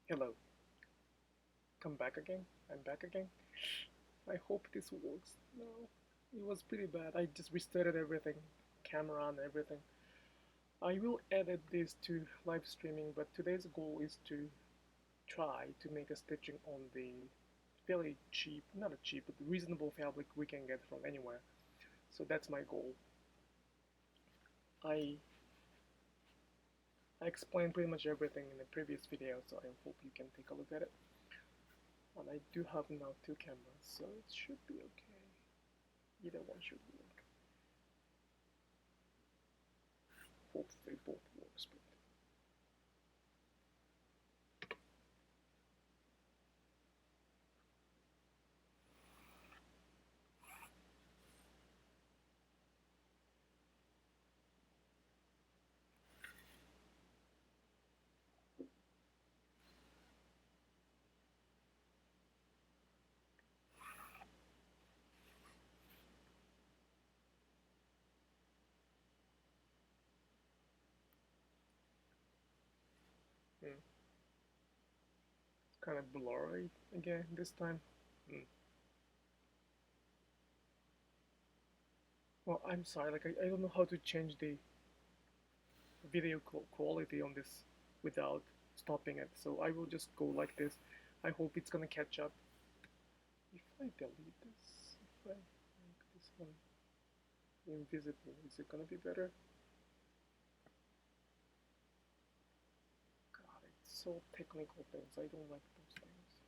Hello, come back again. I'm back again. I hope this works. No, it was pretty bad. I just restarted everything, camera and everything. I will edit this to live streaming, but today's goal is to try to make a stitching on the fairly cheap, not a cheap, but reasonable fabric we can get from anywhere. So that's my goal. I I explained pretty much everything in the previous video, so I hope you can take a look at it. And I do have now two cameras, so it should be okay. Either one should work. Hopefully both works, but it's kind of blurry again this time. Hmm. Well, I'm sorry, like I don't know how to change the video quality on this without stopping it, so I will just go like this. I hope it's gonna catch up. If I delete this, if I make this one invisible, is it gonna be better? God, it's so technical things. I don't like those things.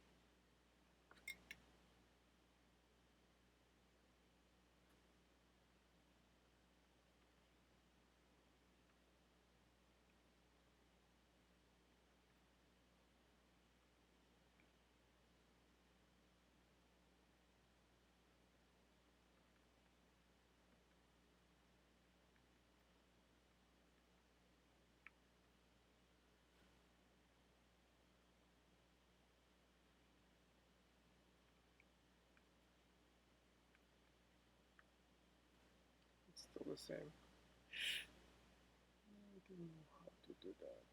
It's still the same. I don't know how to do that.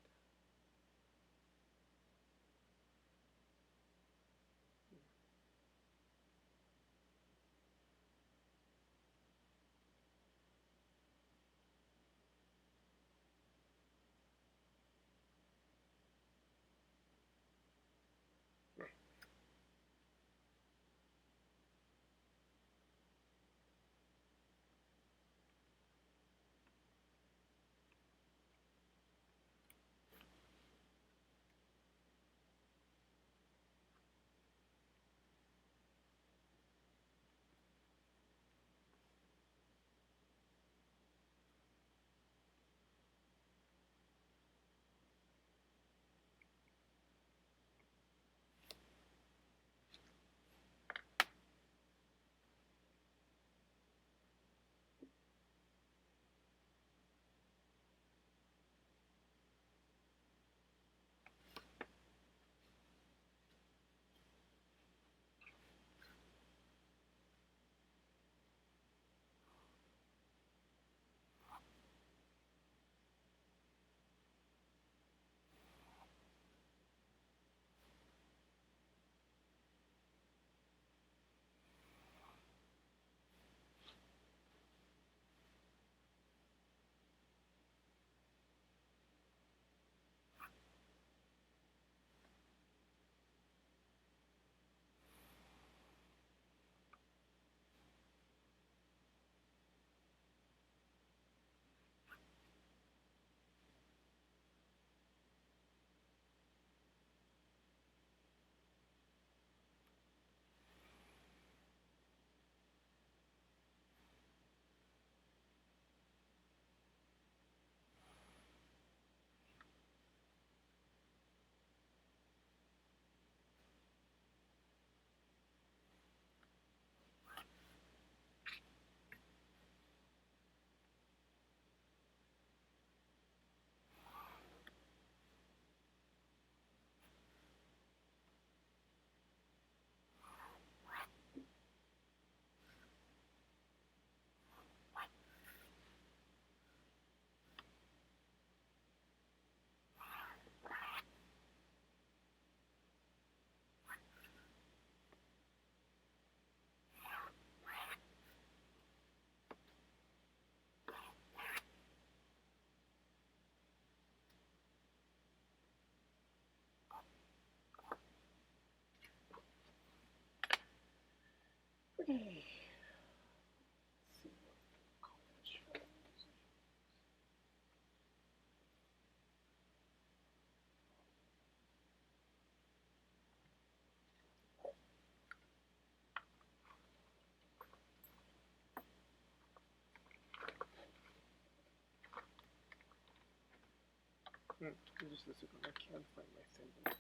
Just a second, I can't find my symbol.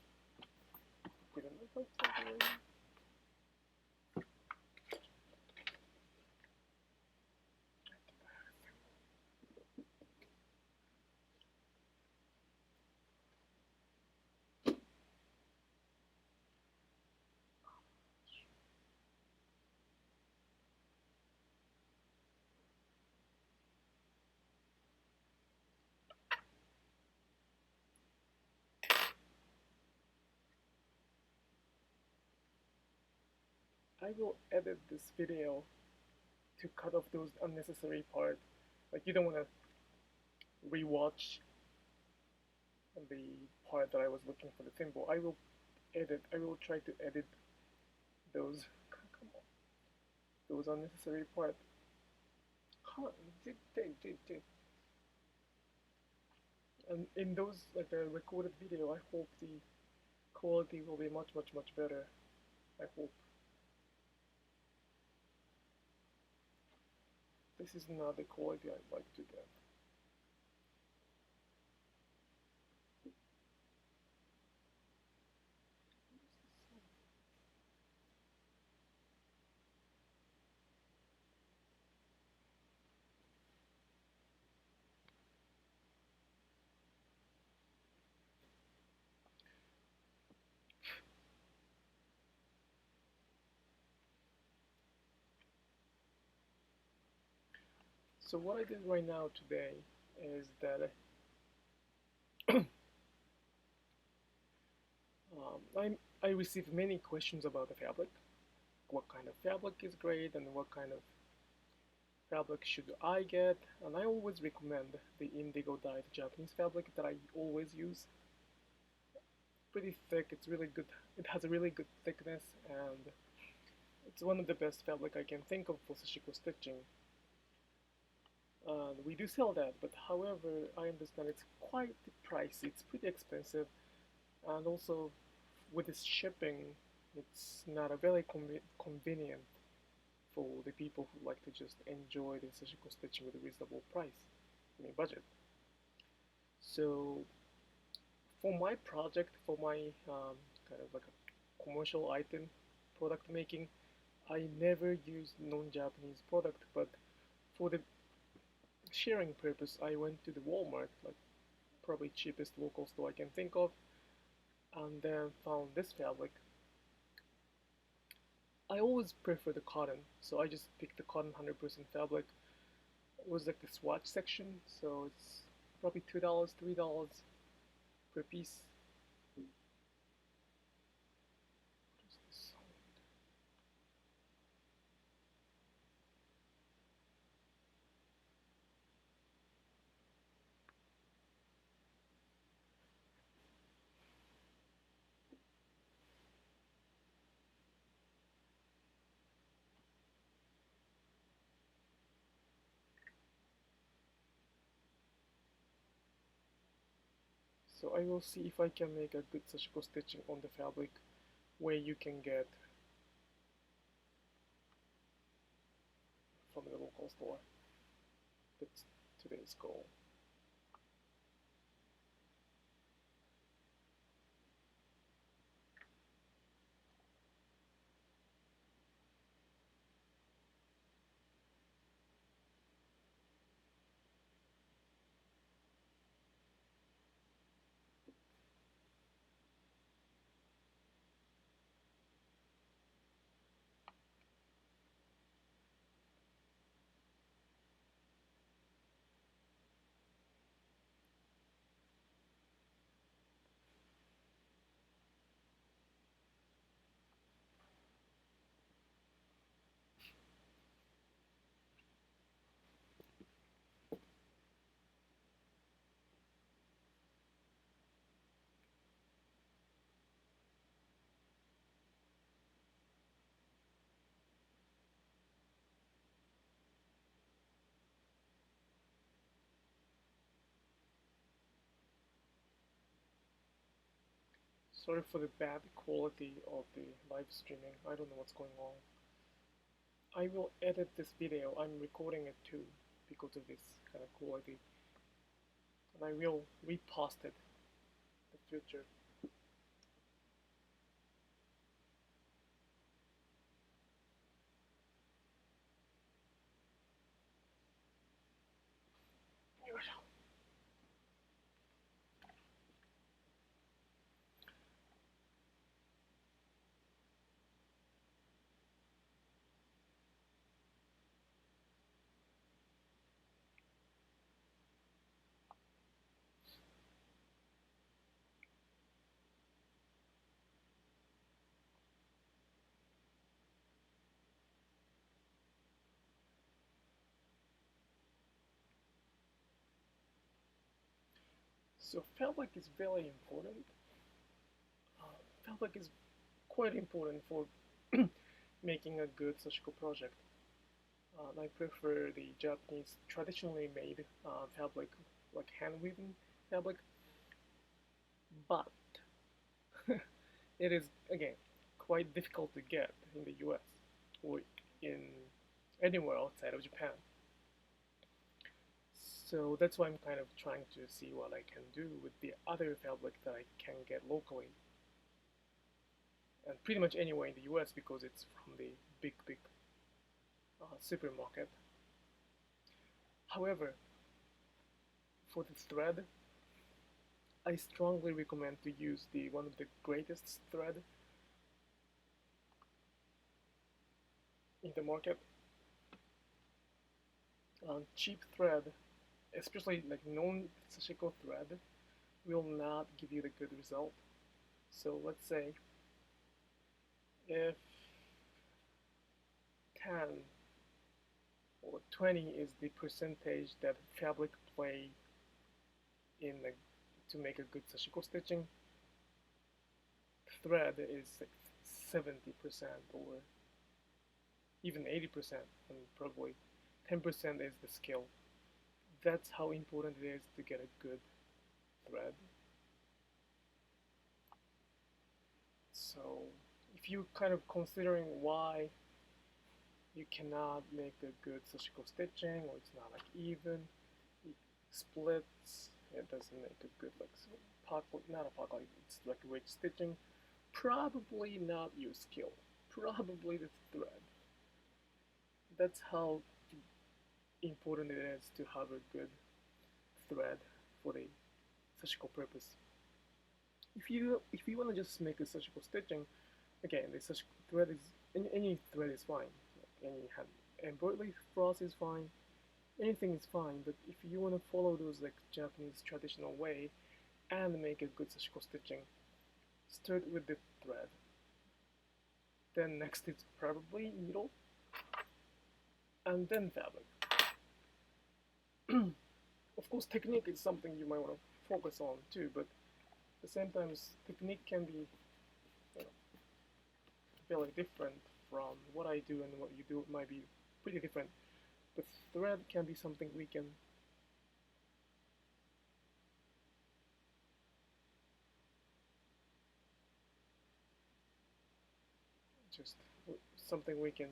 Didn't I find something already? I will edit this video to cut off those unnecessary parts. Like, you don't want to rewatch the part that I was looking for the symbol. I will try to edit those, come on, those unnecessary parts. And in those, like the recorded video, I hope the quality will be much better. I hope. This is not the quality I'd like to get. So what I did right now today is that I received many questions about the fabric. What kind of fabric is great and what kind of fabric should I get? And I always recommend the Indigo Dye Japanese fabric that I always use. Pretty thick, it's really good. It has a really good thickness and it's one of the best fabric I can think of for Sashiko stitching. We do sell that, but however, I understand it's quite pricey. It's pretty expensive, and also with this shipping, it's not a very convenient for the people who like to just enjoy the Sashiko stitching with a reasonable price, budget. So for my project, for my kind of like a commercial item product making, I never use non-Japanese product, but for the sharing purpose, I went to the Walmart, like probably cheapest local store I can think of, and then found this fabric. I always prefer the cotton, so I just picked the cotton 100% fabric. It was like the swatch section, so it's probably $2, $3 per piece. So I will see if I can make a good Sashiko stitching on the fabric where you can get from the local store. That's today's goal. Sorry for the bad quality of the live streaming. I don't know what's going on. I will edit this video. I'm recording it too because of this kind of quality. and I will repost it in the future. So fabric is very important. Fabric is quite important for making a good Sashiko project. I prefer the Japanese traditionally made fabric, like hand-woven fabric, but it is, again, quite difficult to get in the US or in anywhere outside of Japan. So that's why I'm kind of trying to see what I can do with the other fabric that I can get locally. And pretty much anywhere in the US because it's from the big supermarket. However, for the thread, I strongly recommend to use the one of the greatest thread in the market. Cheap thread, especially like non-Sashiko thread, will not give you the good result. So let's say if 10 or 20 is the percentage that fabric play in to make a good Sashiko stitching, thread is like 70% or even 80%, and probably 10% is the skill. That's how important it is to get a good thread. So if you're kind of considering why you cannot make a good Sashiko stitching, or it's not like even, it splits, it doesn't make a good like pocket, not a pocket, it's like rich stitching, probably not your skill, probably the thread. That's how important it is to have a good thread for the Sashiko purpose. If you want to just make a Sashiko stitching, again, the Sashiko thread is any thread is fine. Any hand embroidery floss is fine. Anything is fine. But if you want to follow those like Japanese traditional way and make a good Sashiko stitching, start with the thread. Then next is probably needle, and then fabric. Of course, technique is something you might want to focus on too, but at the same time, technique can be, you know, very different from what I do, and what you do might be pretty different. But thread can be something we can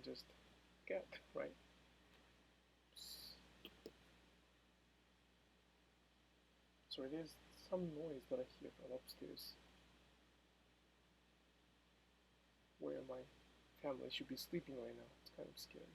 just get, right? So there's some noise that I hear from upstairs, where my family should be sleeping right now. It's kind of scary.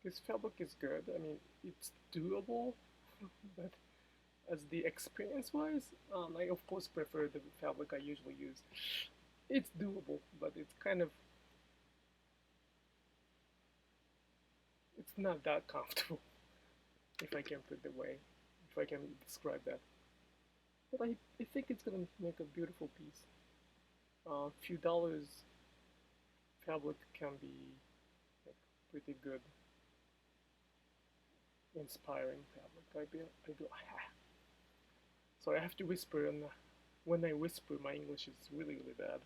This fabric is good. I mean, it's doable, but as the experience-wise, I of course prefer the fabric I usually use. It's doable, but it's it's not that comfortable, if I can put it away, if I can describe that. But I think it's gonna make a beautiful piece. Few dollars fabric can be like pretty good, inspiring fabric. I do. Sorry, I have to whisper, and when I whisper, my English is really, really bad.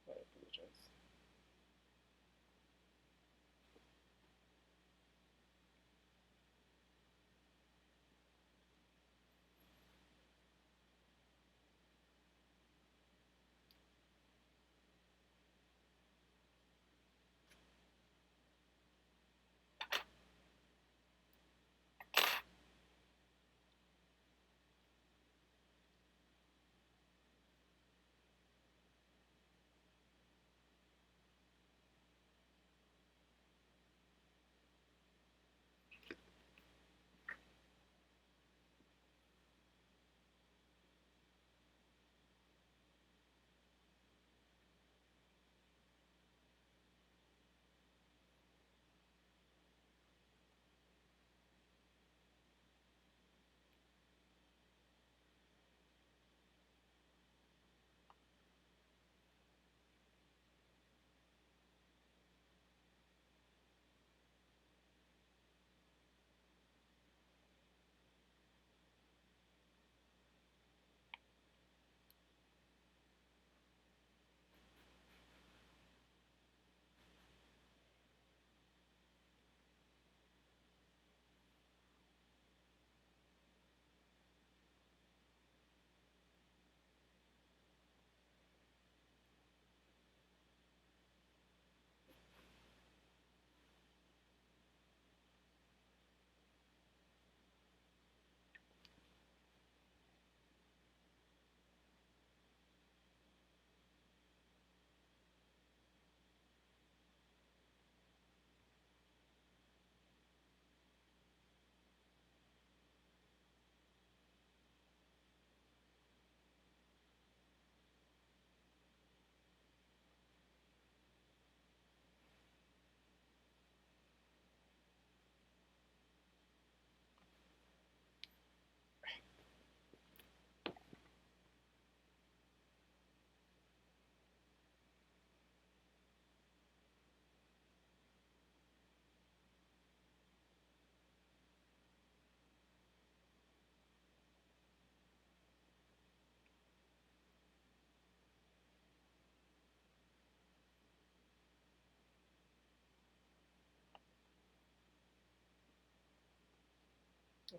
I apologize.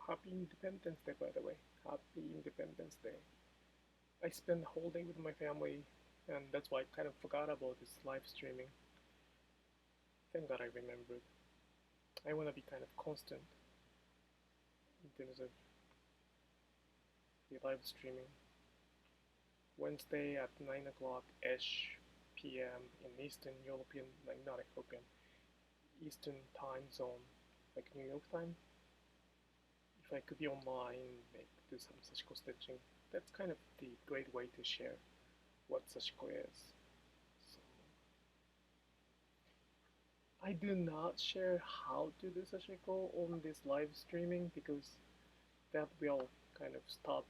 Happy Independence Day, by the way. Happy Independence Day. I spent the whole day with my family, and that's why I kind of forgot about this live streaming. Thank God I remembered. I want to be kind of constant in terms of the live streaming. Wednesday at 9 o'clock ish p.m. in Eastern European, like not European, Eastern time zone, like New York time. If I could be online, like do some Sashiko stitching, that's kind of the great way to share what Sashiko is. So I do not share how to do Sashiko on this live streaming because that will kind of stop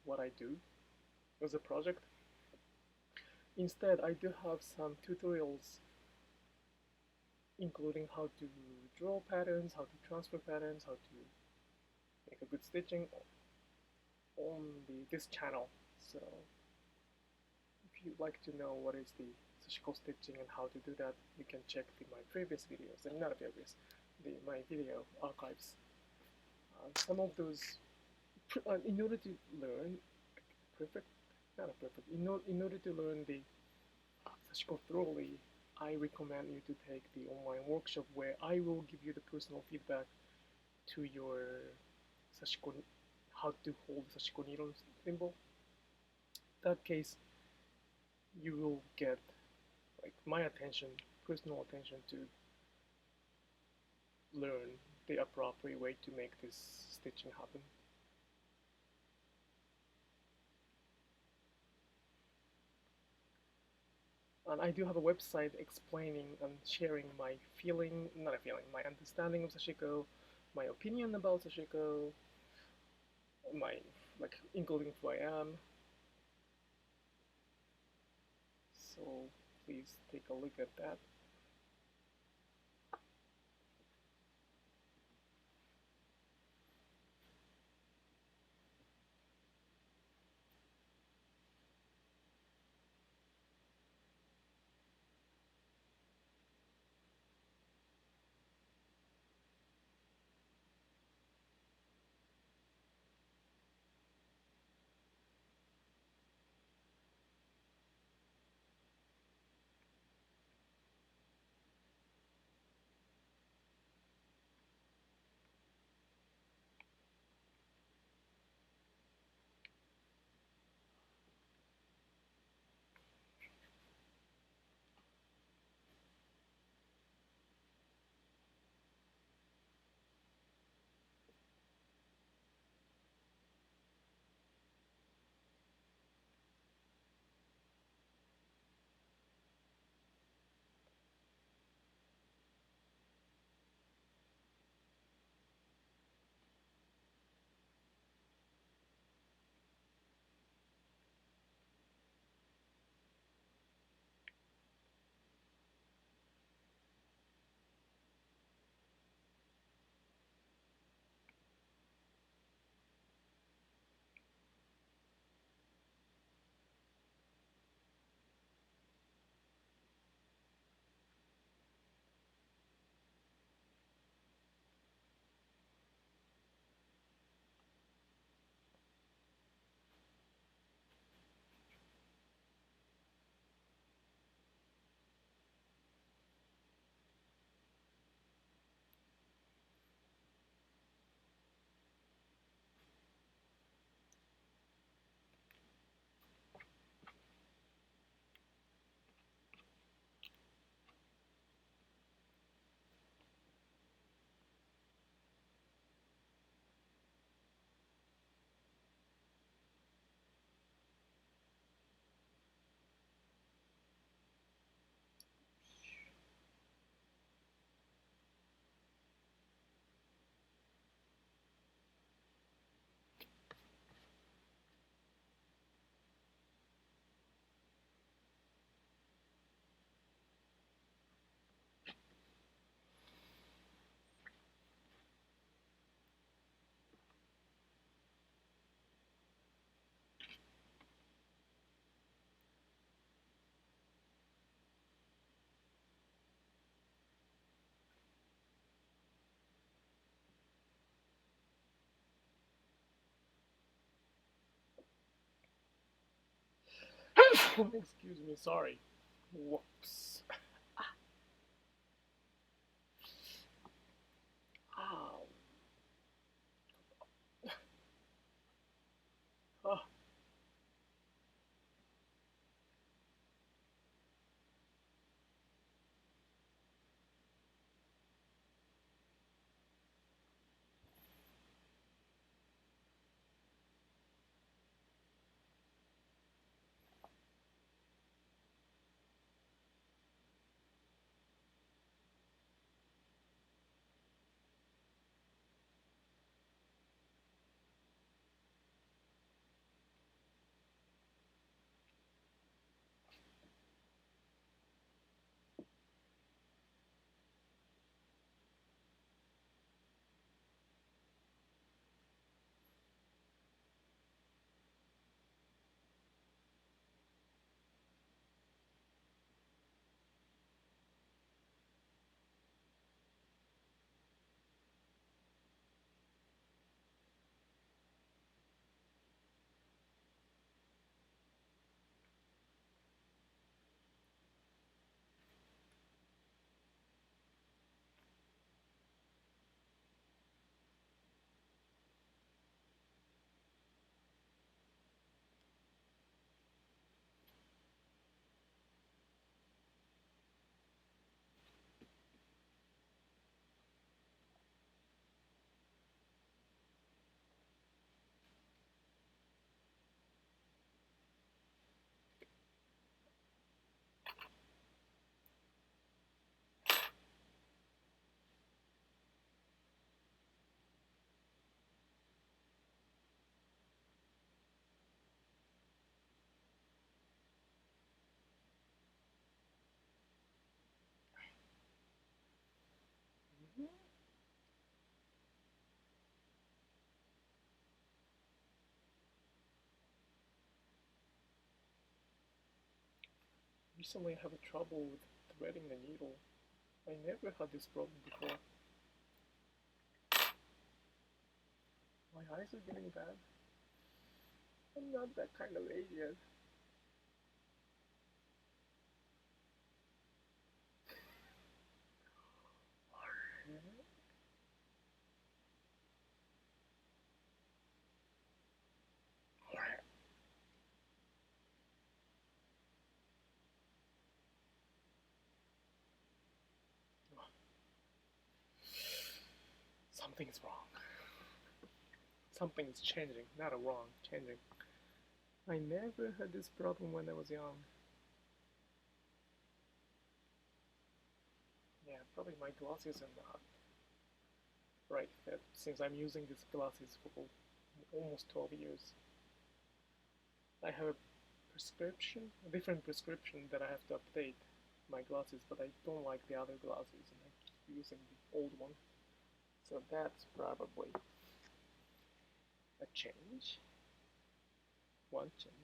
what I do as a project. Instead, I do have some tutorials including how to draw patterns, how to transfer patterns, how to make a good stitching on this channel. So if you'd like to know what is the Sashiko stitching and how to do that, you can check my previous videos, and not previous, my video archives. Some of those, in order to learn in order to learn the Sashiko thoroughly, I recommend you to take the online workshop where I will give you the personal feedback to your Sashiko, how to hold Sashiko needle thimble. In that case, you will get like my attention, personal attention to learn the appropriate way to make this stitching happen. And I do have a website explaining and sharing my not a feeling, my understanding of Sashiko, my opinion about Sashiko, my, like, including who I am. So please take a look at that. Excuse me, sorry. Whoops. Ow. Oh. Recently I have a trouble with threading the needle. I never had this problem before. My eyes are getting bad. I'm not that kind of age yet. Something's wrong. Something's changing, not a wrong, changing. I never had this problem when I was young. Yeah, probably my glasses are not right fit, since I'm using these glasses for almost 12 years. I have a prescription, a different prescription that I have to update my glasses, but I don't like the other glasses and I keep using the old one. So that's probably a change. One change.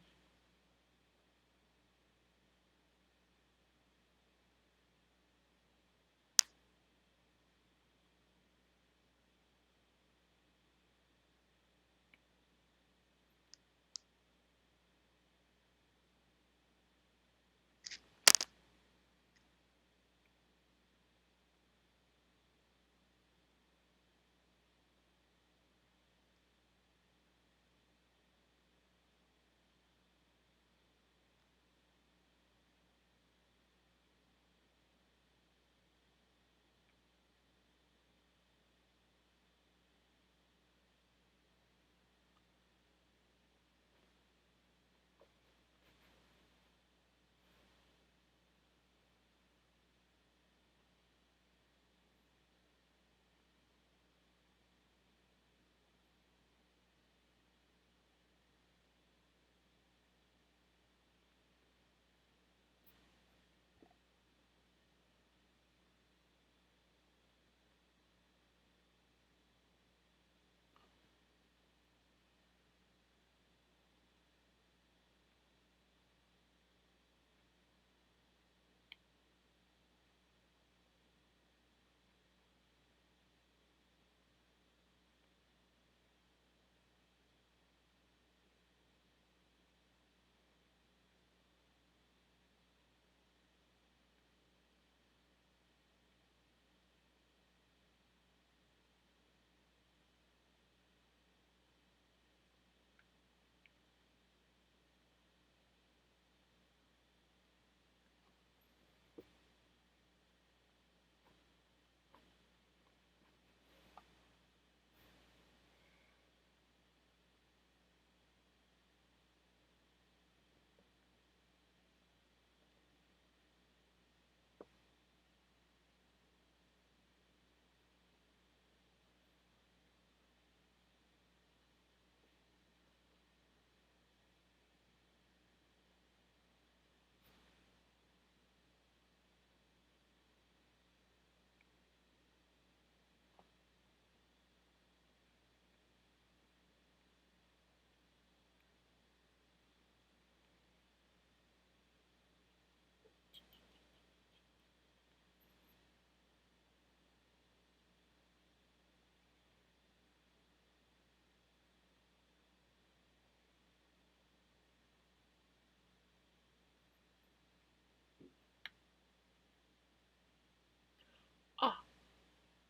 Ah,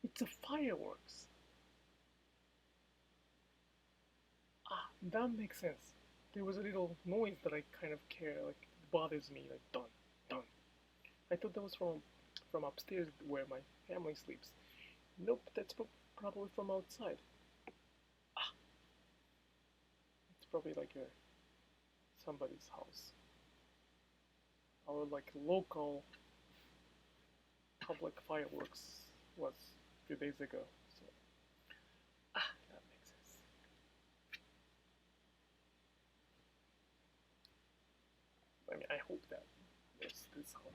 it's a fireworks. Ah, that makes sense. There was a little noise that I kind of care, like it bothers me, like dun dun. I thought that was from upstairs where my family sleeps. Nope, that's probably from outside. Ah, it's probably like somebody's house. Our like local public fireworks was a few days ago. So that makes sense. I mean, I hope that there's the sound.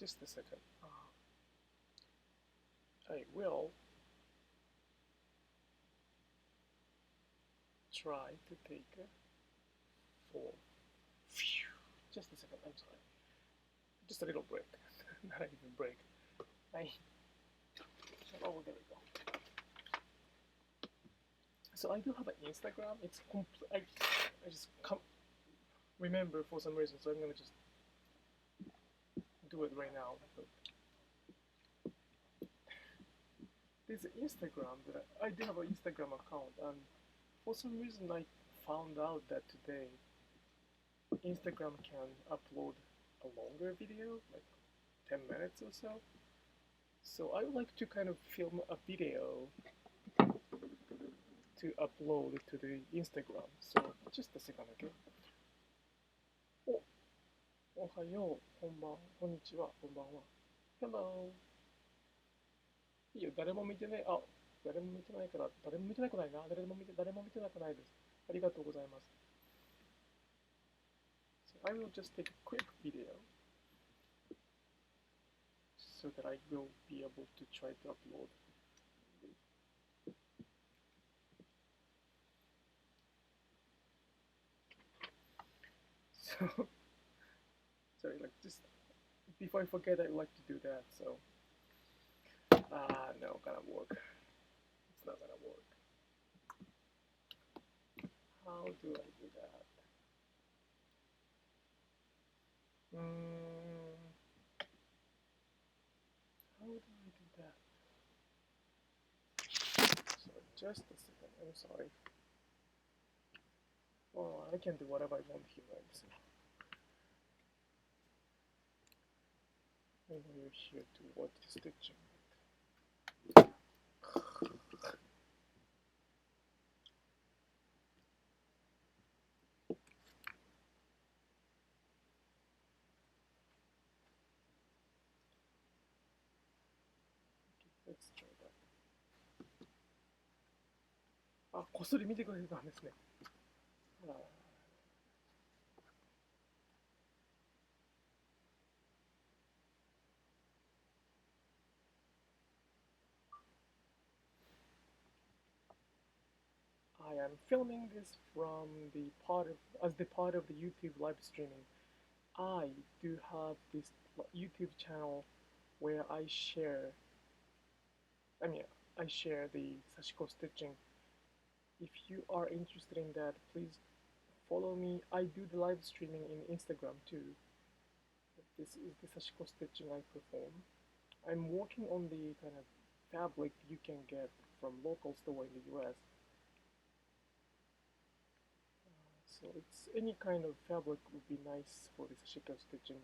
just a second. I will try to take a form. Just a second, I'm sorry. Just a little break. Not even break. Oh, there we go. So I do have an Instagram. It's I just remember for some reason, so I'm gonna just do it right now. But there's an Instagram that I do have an Instagram account, and for some reason I found out that today Instagram can upload a longer video, like 10 minutes or so. So I would like to kind of film a video to upload to the Instagram. So just a second, okay? おはよう、こんばん、こんにちは、こんばんは。Hello。いいよ、誰も見てない。あ、誰も見てないから、誰も見てなくないな。誰も見てなくないです。ありがとうございます。So I will just take a quick video so that I will be able to try to upload. So, sorry, like just before I forget, I'd like to do that. So, no, gonna work. It's not gonna work. How do I do that? How do I do that? So just a second. I'm sorry. Oh, I can do whatever I want here, right? So I know you're here to watch the stitching. Let's try that. あ、こっそり見てくれてたんですね。I am filming this from the part of the YouTube live streaming. I do have this YouTube channel where I share the Sashiko stitching. If you are interested in that, please follow me. I do the live streaming in Instagram too. This is the Sashiko stitching I perform. I'm working on the kind of fabric you can get from local store in the US. So it's any kind of fabric would be nice for the Sashiko stitching.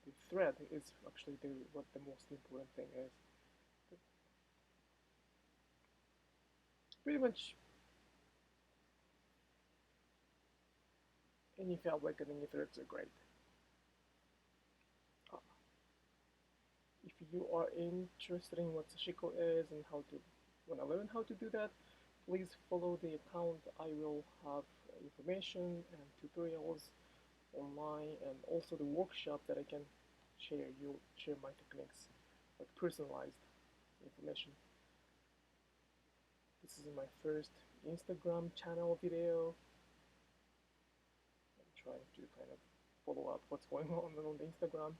The thread is actually what the most important thing is. But pretty much any fabric and any threads are great. If you are interested in what Sashiko is and want to learn how to do that, please follow the account. I will have information and tutorials online, and also the workshop that I can share my techniques, like personalized information. This is my first Instagram channel video. I'm trying to kind of follow up what's going on the Instagram.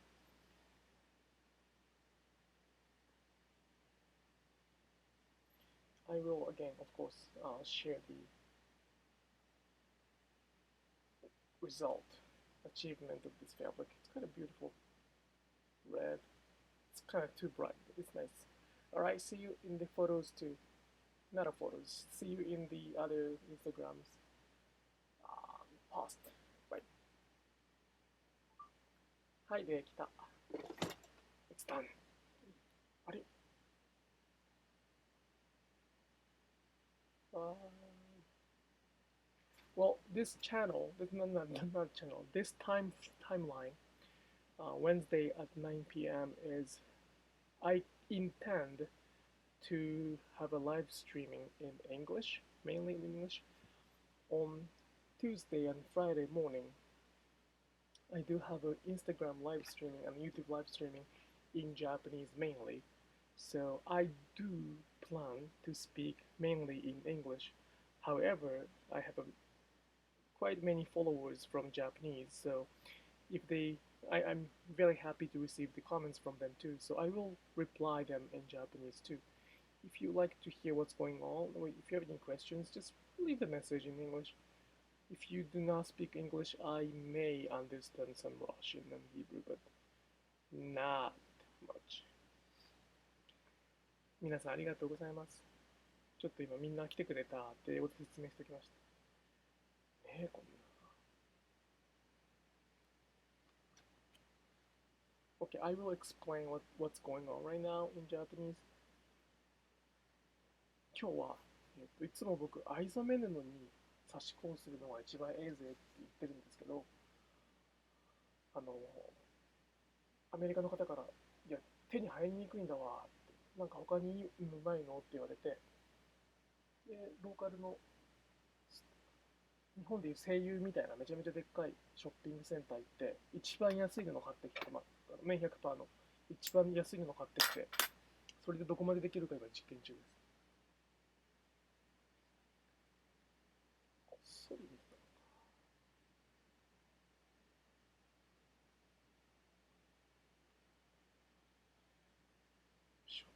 I will again, of course, share the achievement of this fabric. It's kind of beautiful red. It's kind of too bright, but it's nice. Alright, see you in the photos too. Not a photos. See you in the other Instagrams. Post. Bye. Hi there, kita. It's done. Well, this channel, not channel, this timeline, Wednesday at 9 p.m. is, I intend to have a live streaming in English, mainly in English, on Tuesday and Friday morning. I do have an Instagram live streaming and YouTube live streaming in Japanese mainly. So I do plan to speak mainly in English. However, I have quite many followers from Japanese, so if I'm very happy to receive the comments from them too. So I will reply them in Japanese too. If you like to hear what's going on, or if you have any questions, just leave the message in English. If you do not speak English, I may understand some Russian and Hebrew, but not much. 皆さんありがとうございます。ちょっと今みんな来てくれたって英語で説明しておきました。ねえ、こんな。Okay, I will explain what's going on right now in Japanese. 今日は、いつも僕、藍染め布に刺し子をするのが一番ええぜって言ってるんですけど、アメリカの方から、いや、手に入りにくいんだわって、なんか他にないのって言われて、で、ローカルの、日本でいう声優みたいなめちゃめちゃでっかいショッピングセンター行って、一番安い布買ってきて、綿100%の一番安い布買ってきて、それでどこまでできるか今実験中です。こっそり見てたのか。よいしょ。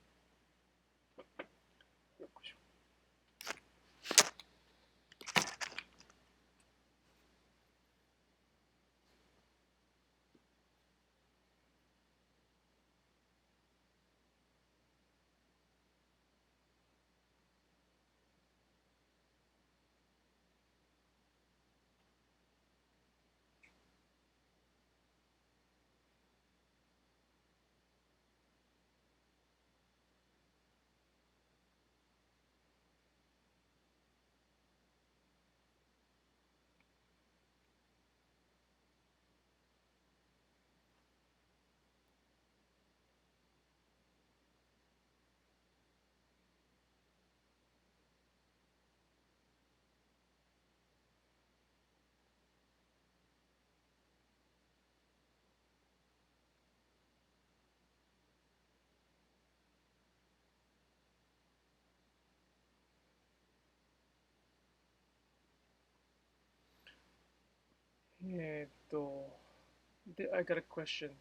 I got a question.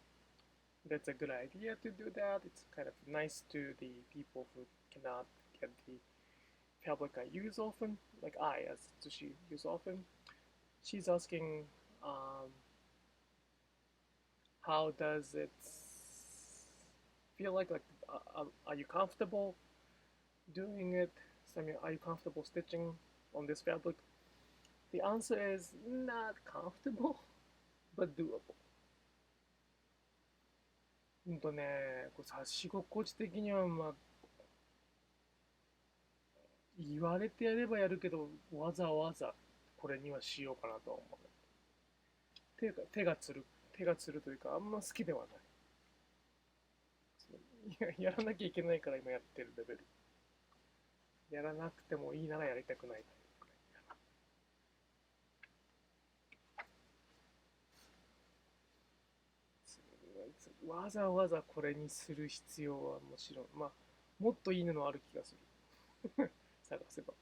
That's a good idea to do that. It's kind of nice to the people who cannot get the fabric I use often, like I, as Tsushi, use often. She's asking, um, how does it feel like? Like, are you comfortable doing it? I mean, are you comfortable stitching on this fabric? The answer is not comfortable, but doable. これ差し心地的には言われてやればやるけど、わざわざこれにはしようかなとは思う。手がつるというか、あんま好きではない。やらなきゃいけないから今やってるレベル。やらなくてもいいならやりたくないわざわざこれにする必要はもちろん、もっといい布ある気がする。探せば。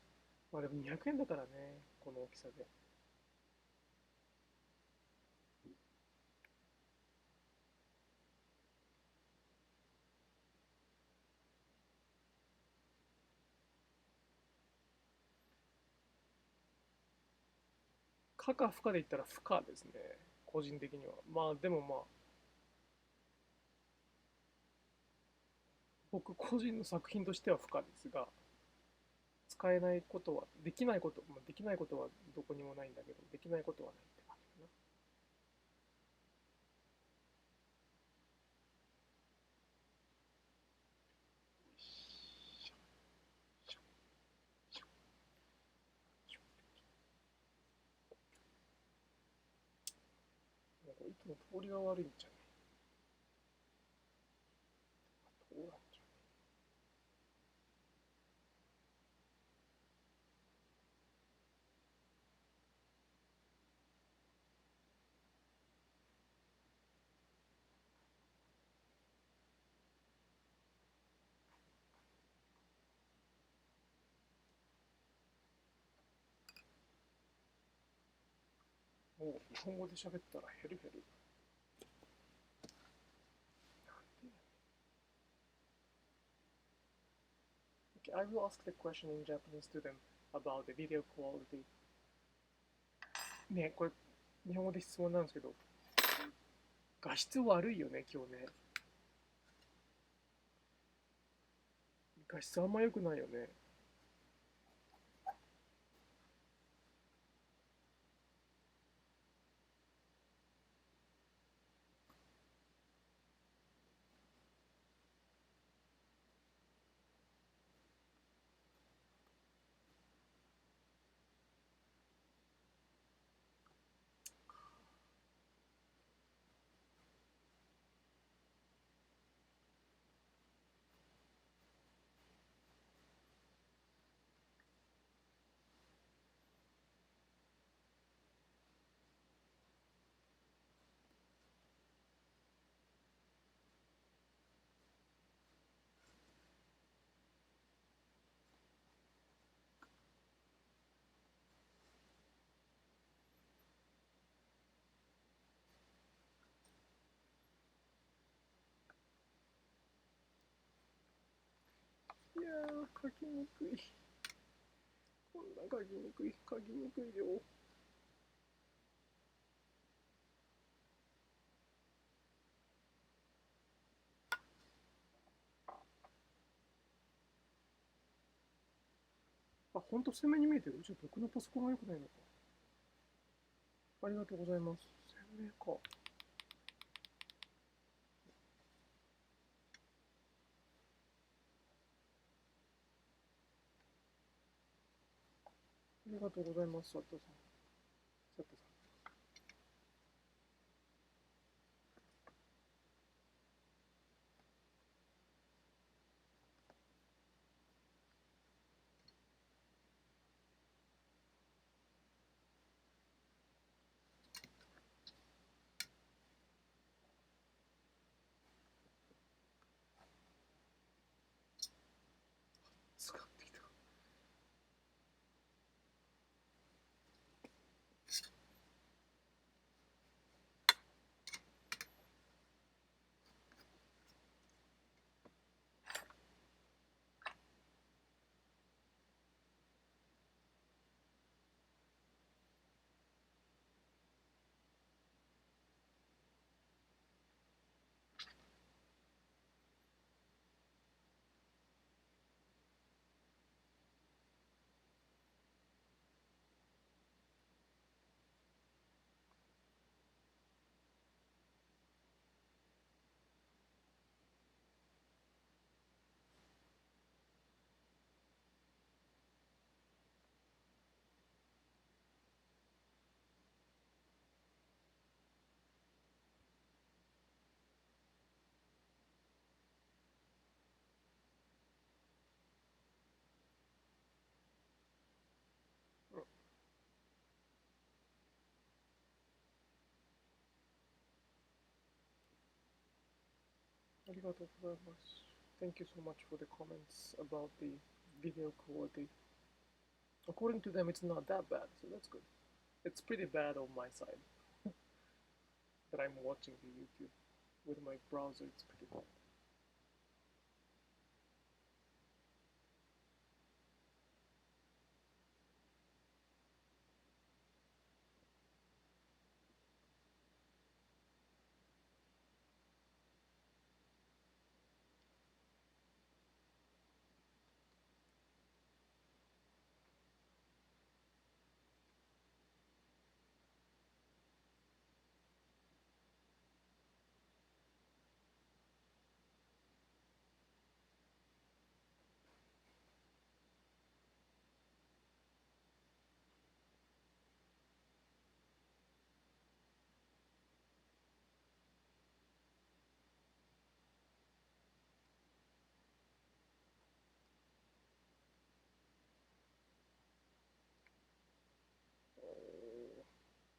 でも200円だからね、この大きさで。可か不可で言ったら不可ですね。個人的には。でも僕個人の作品としては不可ですが、使えないことは、できないこと、できないことはどこにもないんだけど、できないことはないって感じかな。いつも通りが悪いんじゃない。どうなんじゃもう日本語で喋ったらヘルヘル。Okay, I will ask the question in Japanese to them about the video quality. ね、これ日本語で質問なんですけど、画質悪いよね、今日ね。画質あんま良くないよね。いやー、書きにくい。こんな書きにくい。書きにくいよ。あ、ほんと鮮明に見えてる。じゃあ僕のパソコンが良くないのか。ありがとうございます。鮮明か。ありがとうございます、サットさん。サットさん。使ってきた。ありがとうございます。Thank you so much for the comments about the video quality. According to them, it's not that bad, so that's good. It's pretty bad on my side that I'm watching the YouTube with my browser. It's pretty bad.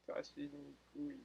出しにくい。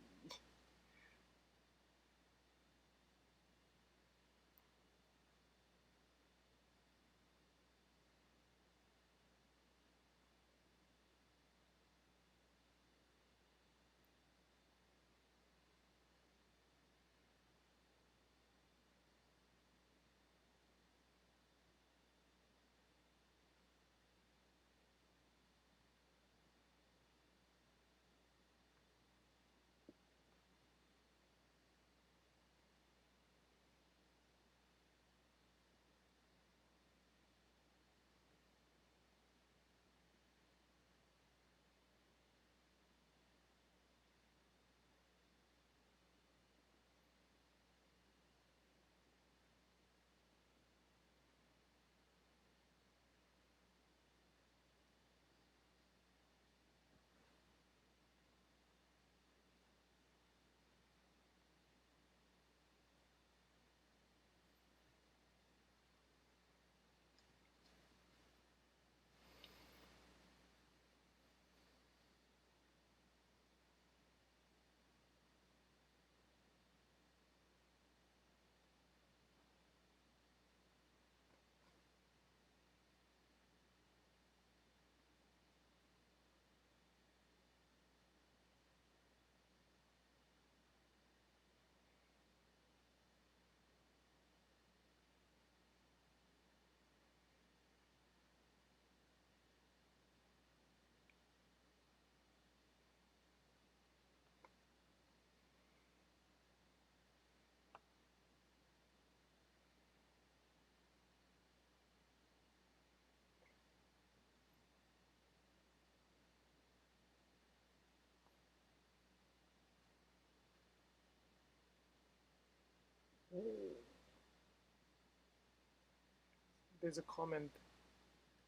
there's a comment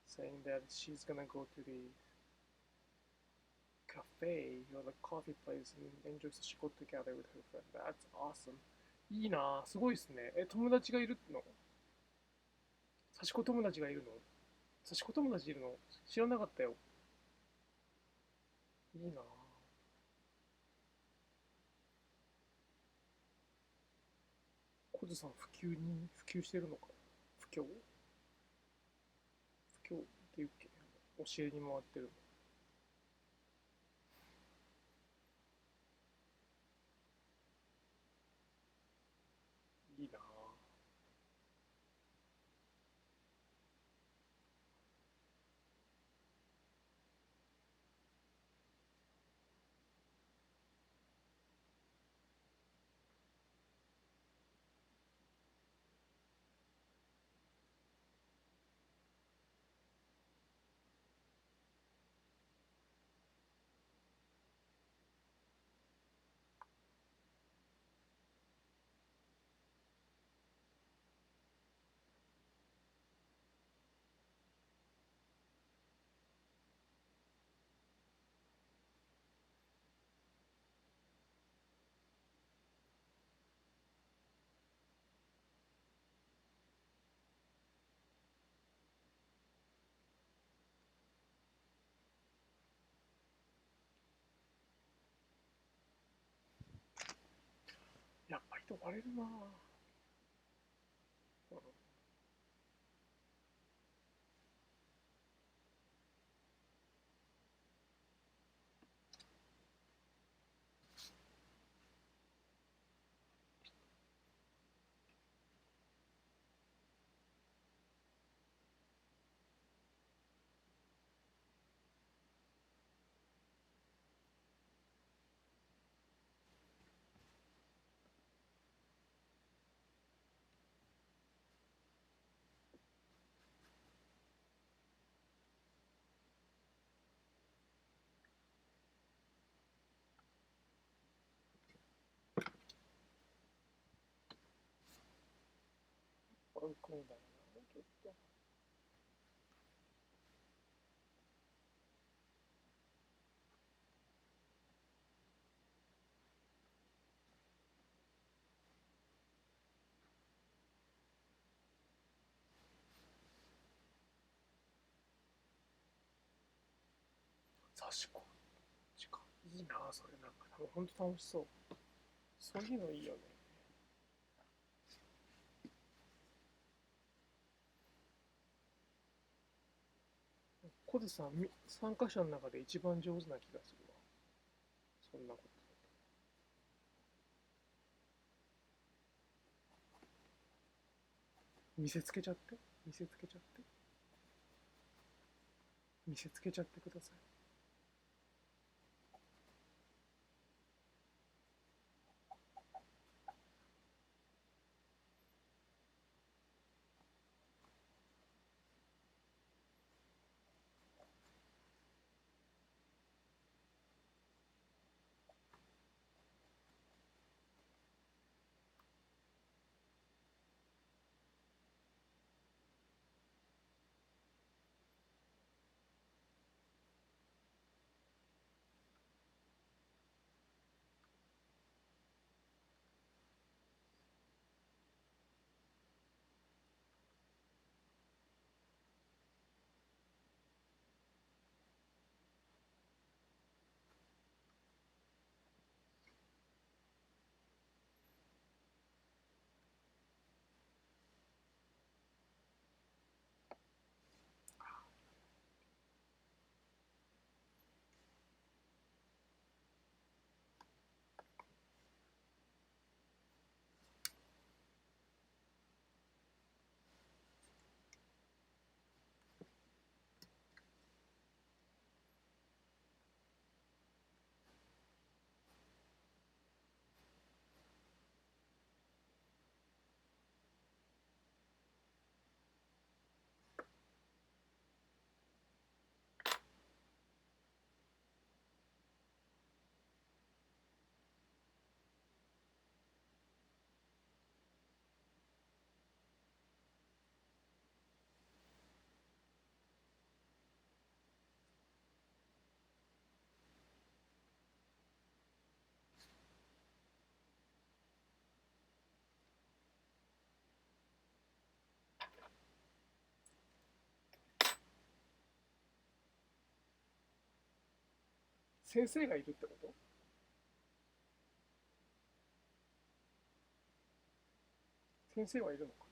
saying that she's gonna go to the cafe or the coffee place and enjoy Sashiko together with her friend. That's awesome. いいなぁ。すごいっすね。友達がいるの？刺し子友達がいるの？刺し子友達いるの？知らなかったよ。いいなぁ。コズさん普及してるのかな？不況不況っていうっけ？教えに回ってるの？いいなぁ。やっぱ人割れるなぁ。うん、追い込んだよな、ちょっと。刺し子。いいなぁ、それなんか。ほんと楽しそう。そういうのいいよね。コズさん、参加者の中で一番上手な気がするわ。そんなこと。見せつけちゃって。見せつけちゃって。見せつけちゃってください。先生がいるってこと？先生はいるのか？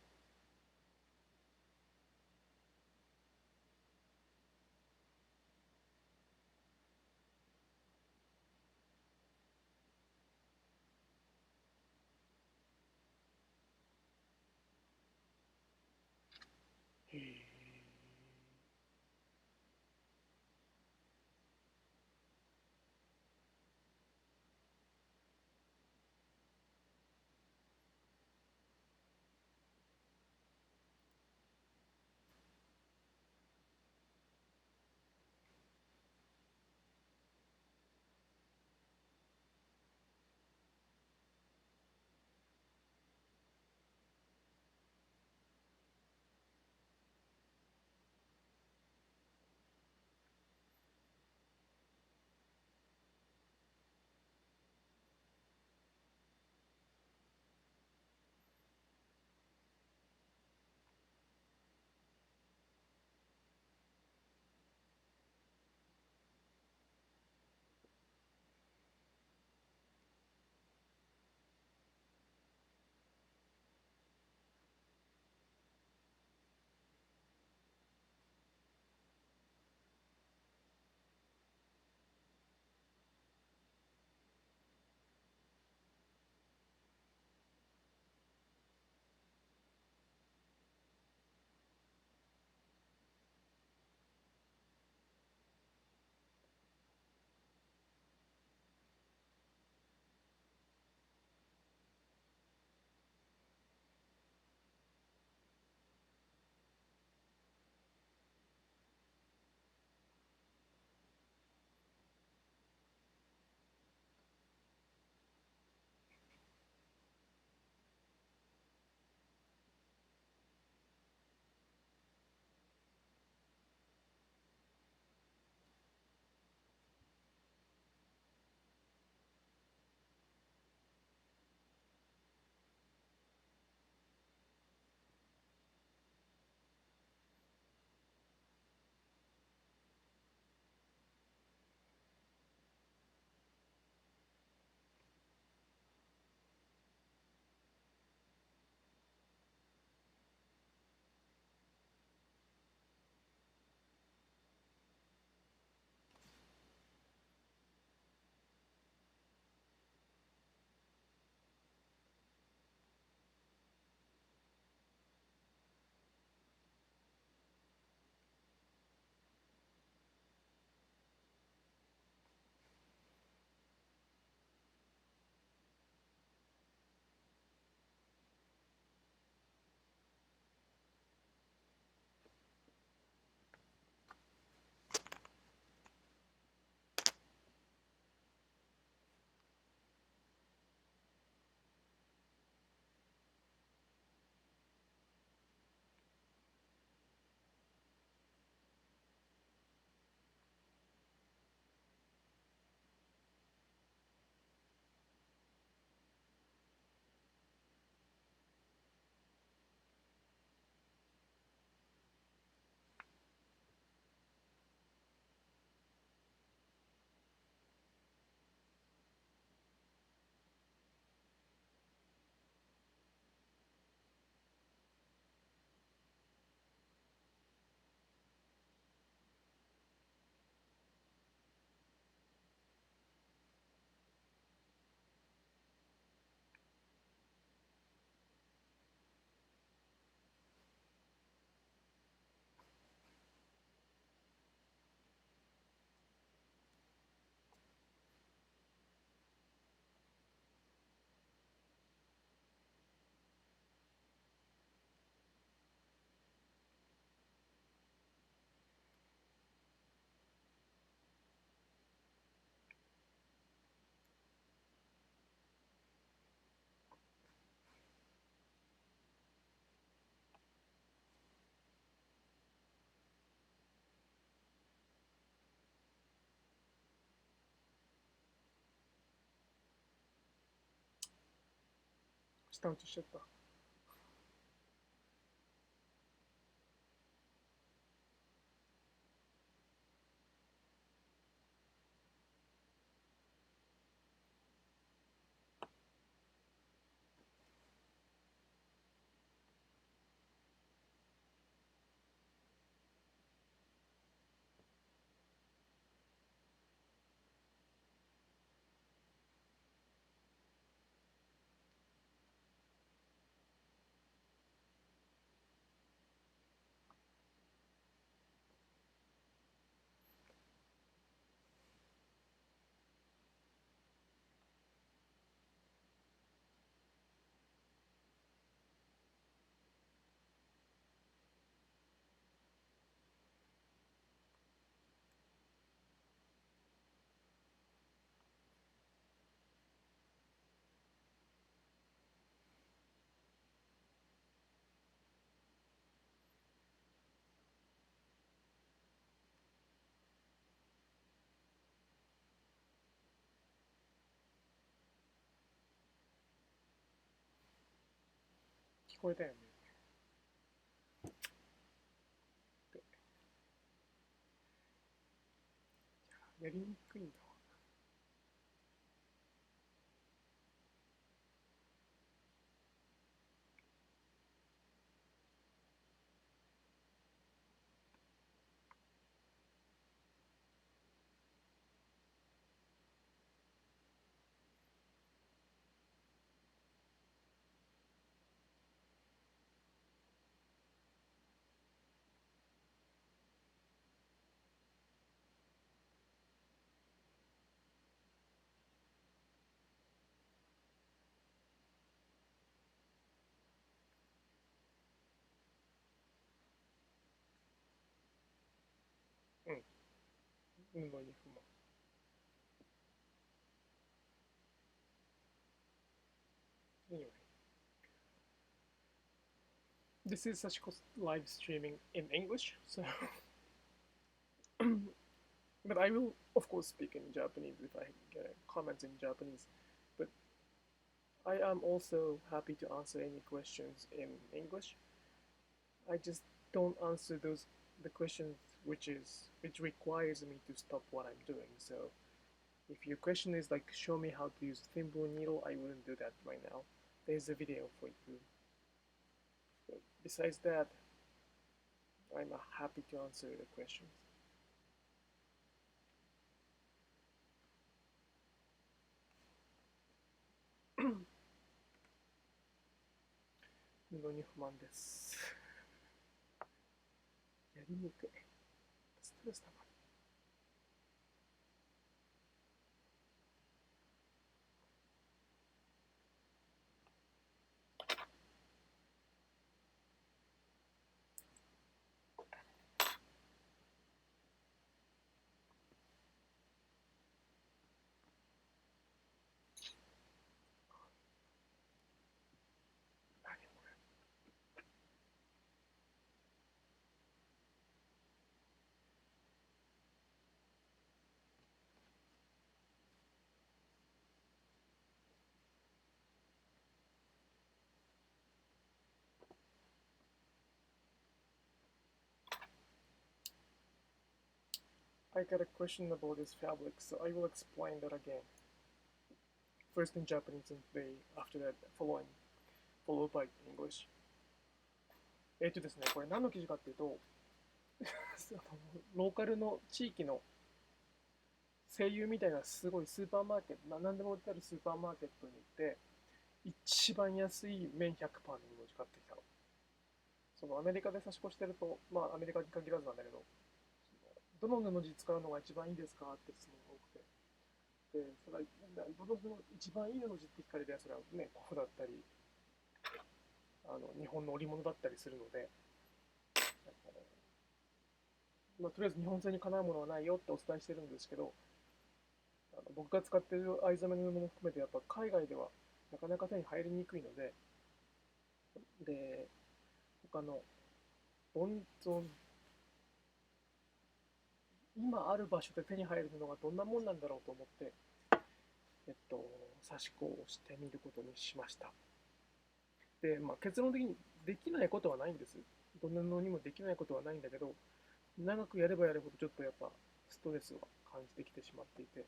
へえ。舌打ちしちゃった。こえたよね。やりにくいんだわ。うん。布に不満。Anyway, this is Sashiko live streaming in English, so but I will of course speak in Japanese if I get comments in Japanese. But I am also happy to answer any questions in English. I just don't answer the questions which requires me to stop what I'm doing. So if your question is like show me how to use thimble needle, I wouldn't do that right now. There's a video for you. But besides that, I'm happy to answer the questions. 布に不満です。やりにくい。ストレスたまる。I got a question about this fabric, so I will explain that again. First in Japanese and after that followed by English. ですね、これ何の記事かっていうと、ローカルの地域の声優みたいなすごいスーパーマーケット、何でも売ってあるスーパーマーケットに行って、一番安い綿100%の布地買ってきたの。そのアメリカで差し越してると、まあアメリカに限らずなんだけど、どの布地使うのが一番いいですかって質問が多くて。で、それはどの一番いい布地って聞かれて、それはね、コフだったり、日本の織物だったりするので、まあ、とりあえず日本製にかなうものはないよってお伝えしてるんですけど、僕が使っている藍染めの布も含めてやっぱ海外ではなかなか手に入りにくいので、他のどんどん今ある場所で手に入るのがどんなもんなんだろうと思って、刺し子をしてみることにしました。で、まあ、結論的にできないことはないんです。どんな布にもできないことはないんだけど、長くやればやるほどちょっとやっぱストレスは感じてきてしまっていて、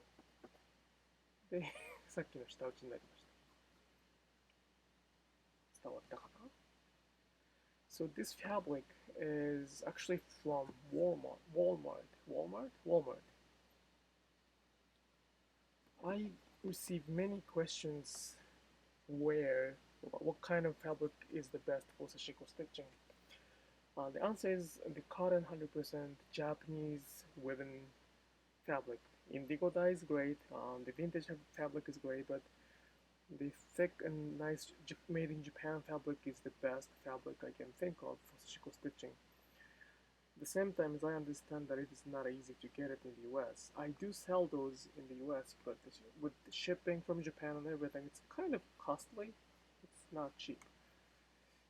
で、さっきの下打ちになりました。伝わったかな？ So this fabric is actually from Walmart. I receive many questions what kind of fabric is the best for sashiko stitching. The answer is the cotton 100% Japanese woven fabric. Indigo dye is great, the vintage fabric is great, but the thick and nice made in Japan fabric is the best fabric I can think of for sashiko stitching. At the same time, as I understand that it is not easy to get it in the US. I do sell those in the US, but with the shipping from Japan and everything, it's kind of costly. It's not cheap.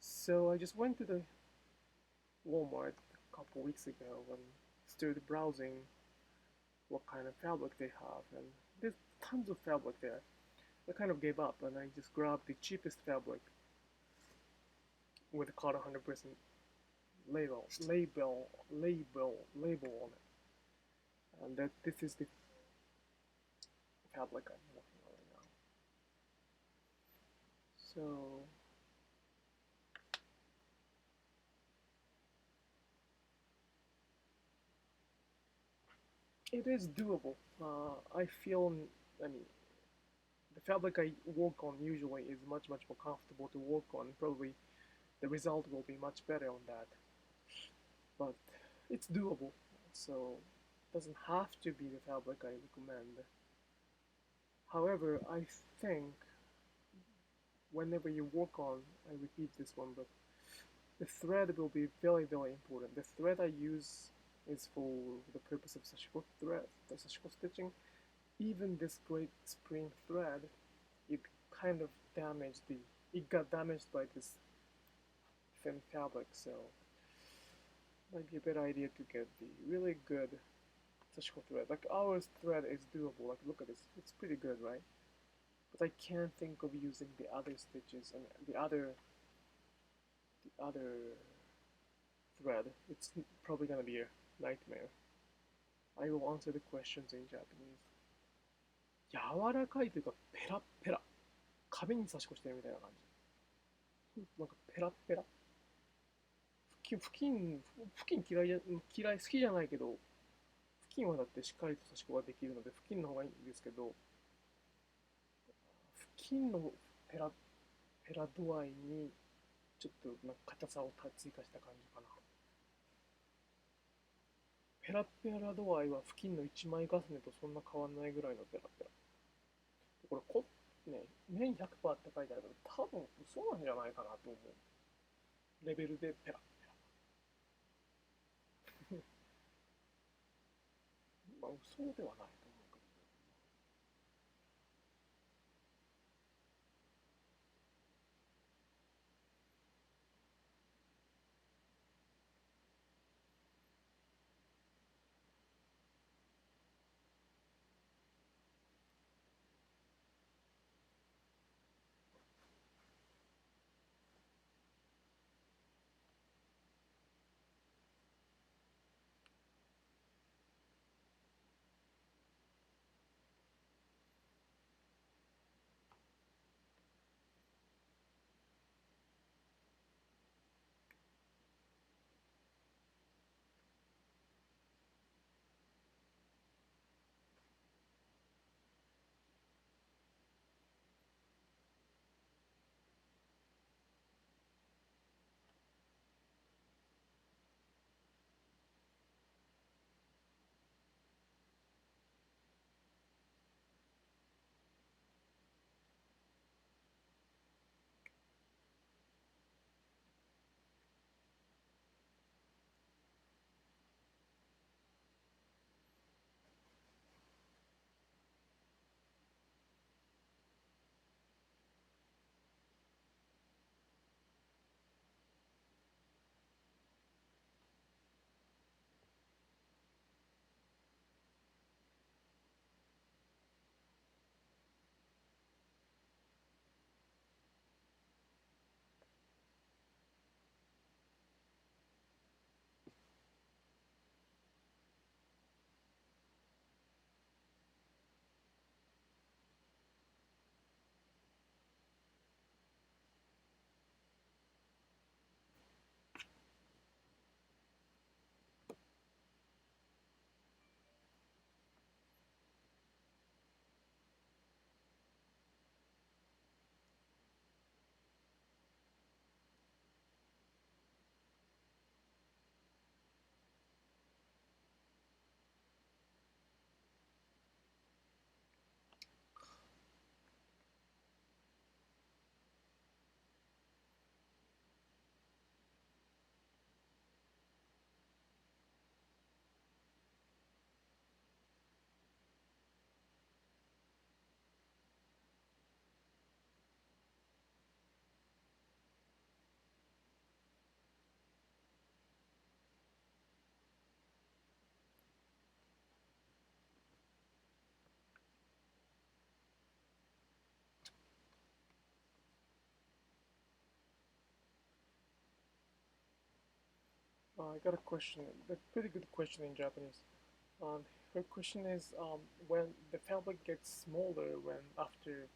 So I just went to the Walmart a couple weeks ago and started browsing what kind of fabric they have, and there's tons of fabric there. I kind of gave up and I just grabbed the cheapest fabric with cotton 100% label on it, and that this is the fabric I'm working on right now. So it is doable. I feel, I mean, the fabric I work on usually is much more comfortable to work on. Probably the result will be much better on that, but it's doable. So it doesn't have to be the fabric I recommend. However, I think whenever you work on, I repeat this one, but the thread will be very important. The thread I use is for the purpose of Sashiko thread, the Sashiko stitching. Even this great spring thread, it kind of damaged it got damaged by this thin fabric, so it might be a better idea to get the really good Sashiko thread. Like our thread is doable, like look at this, it's pretty good, right? But I can't think of using the other stitches and the other thread. It's probably gonna be a nightmare. I will answer the questions in Japanese. 柔らかいというかペラッペラ、壁に差し越してるみたいな感じ。なんかペラッペラ。付近嫌い好きじゃないけど、付近はだってしっかりと差し子ができるので付近の方がいいんですけど、付近のペラ度合いにちょっとなんか硬さを追加した感じかな。ペラペラ度合いは付近の一枚重ねとそんな変わんないぐらいのペラペラ。これね、綿 100% って書いてあるけど、多分嘘なんじゃないかなと思う。レベルでペラペラ。まあ嘘ではないと思うけど。I got a question, a pretty good question in Japanese. Her question is, when the fabric gets smaller when after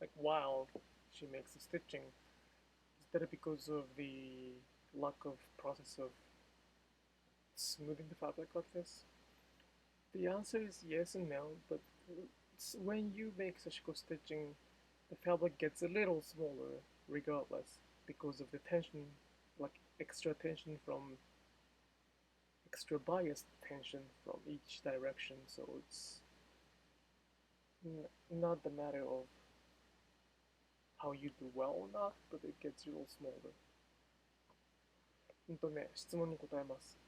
like while she makes the stitching, is that because of the lack of process of smoothing the fabric like this? The answer is yes and no, but when you make Sashiko stitching, the fabric gets a little smaller regardless because of the tension, like extra biased tension from each direction, so it's not the matter of how you do well or not, but it gets a little smaller. 質問に答えます。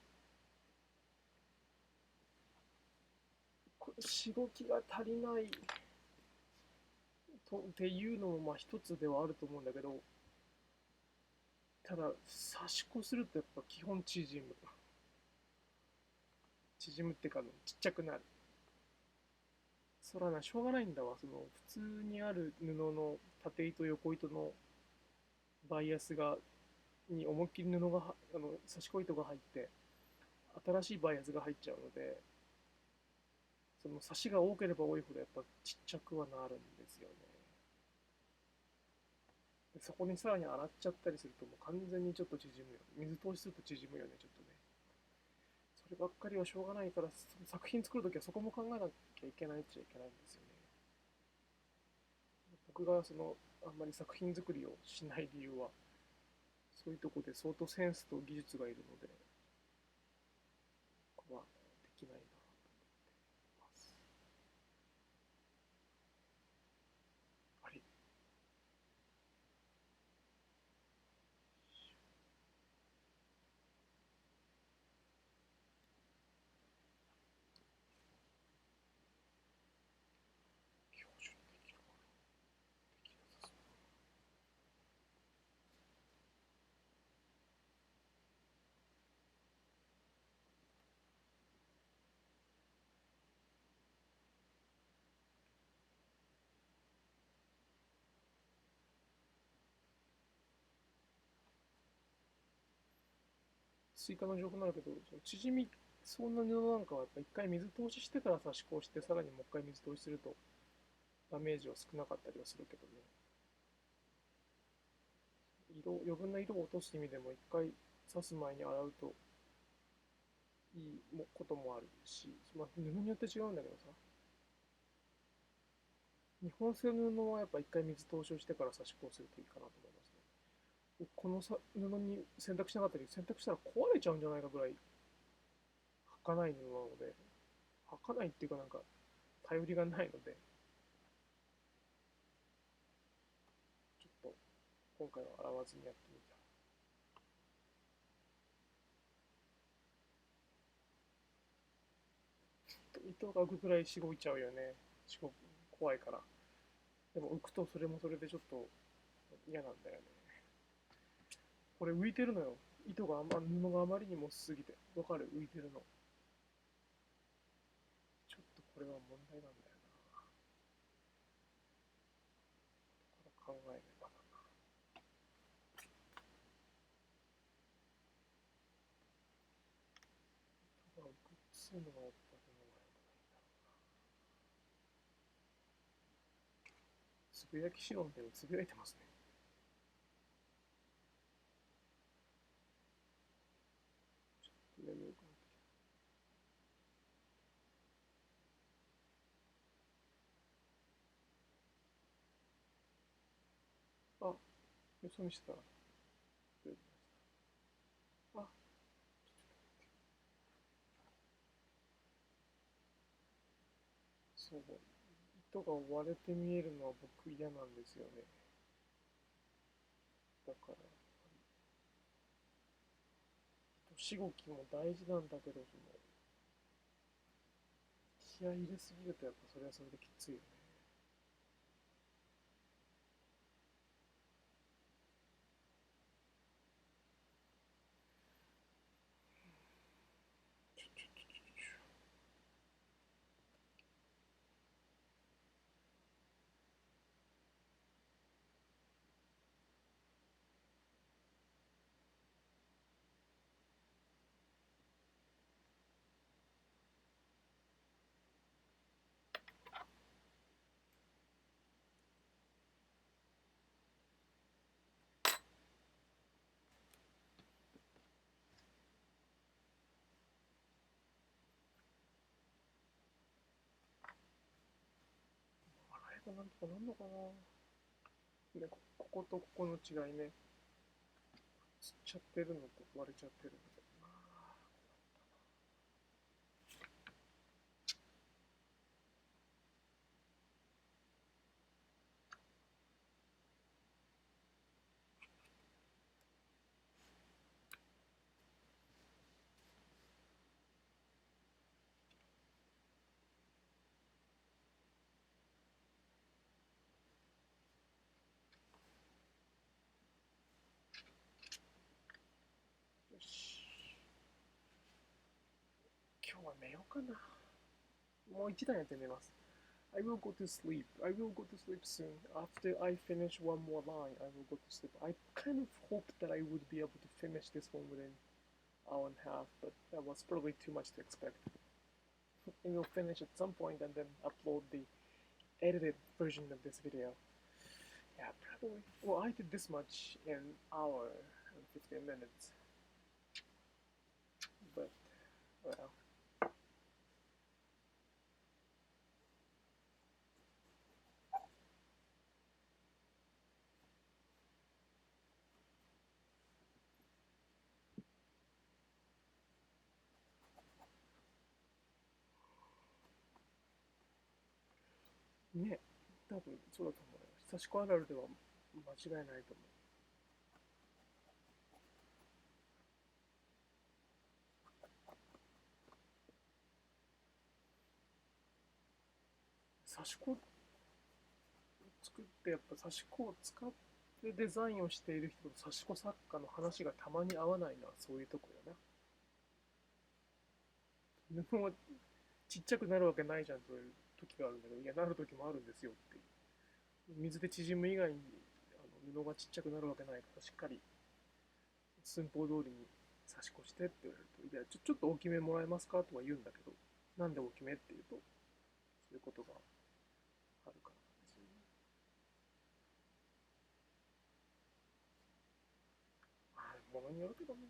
しごきが足りないっていうのもまあ一つではあると思うんだけど、ただ差し子するとやっぱ基本縮むっていうかちっちゃくなる。それはしょうがないんだわ。その普通にある布の縦糸横糸のバイアスに思いっきり布が差し子糸が入って新しいバイアスが入っちゃうので、その差しが多ければ多いほどやっぱちっちゃくはなるんですよね。でそこにさらに洗っちゃったりするともう完全にちょっと縮むよ。水通しすると縮むよね、ちょっとね。そればっかりはしょうがないから、作品作るときはそこも考えなきゃいけないっちゃいけないんですよね。僕があんまり作品作りをしない理由は、そういうとこで相当センスと技術がいるので、ここはできないなと思ってます。あれ標準できるかな、できなさそう。追加の情報になるけど、縮みそうな布なんかはやっぱ一回水通ししてから差し子をして、さらにもう一回水通しするとダメージは少なかったりはするけどね。余分な色を落とす意味でも一回刺す前に洗うといいこともあるし、まあ、布によって違うんだけどさ、日本製の布はやっぱ一回水通しをしてから差し子をするといいかなと思いますね。この布に洗濯しなかったり、洗濯したら壊れちゃうんじゃないかぐらい履かない布なので、履かないっていうかなんか頼りがないので、ちょっと今回は洗わずにやってみた。糸が浮くぐらいしごいちゃうよね。怖いから。でも浮くとそれもそれでちょっと嫌なんだよね。これ浮いてるのよ。布があまりにも薄すぎて。わかる？浮いてるの。ちょっとこれは問題なんだよな。これ考えねばだな。糸が浮くっつうのがやっぱりのが良くないんだろうな。つぶやきしろみたいにつぶやいてますね。ちょっと眠くなってきた。あ、よそ見してたら。あ、そう。糸が割れて見えるのは僕嫌なんですよね。だから、糸しごきも大事なんだけど、気合い入れすぎるとやっぱそれはそれできついよね。ばなんとかなんのかな。で、こことここの違いね。つっちゃってるのと割れちゃってるのと。よし。今日は寝ようかな。もう一段やって寝ます。I will go to sleep. I will go to sleep soon. After I finish one more line, I will go to sleep. I kind of hoped that I would be able to finish this one within an hour and a half, but that was probably too much to expect. I will finish at some point and then upload the edited version of this video. Yeah, probably. Well, I did this much in an hour and 15 minutes. But, well. ね、多分そうだと思うよ。久しくあるあるでは間違いないと思う。刺し子作ってやっぱ刺し子を使ってデザインをしている人と刺し子作家の話がたまに合わないのはそういうとこよな。布はちっちゃくなるわけないじゃんという時があるんだけど、いや、なる時もあるんですよっていう。水で縮む以外に布がちっちゃくなるわけないからしっかり寸法通りに差し越してって言われると、いや、ちょっと大きめもらえますかとは言うんだけど、なんで大きめって言うと、そういうことがあるからなんですよね。まあ、ものによるけどね。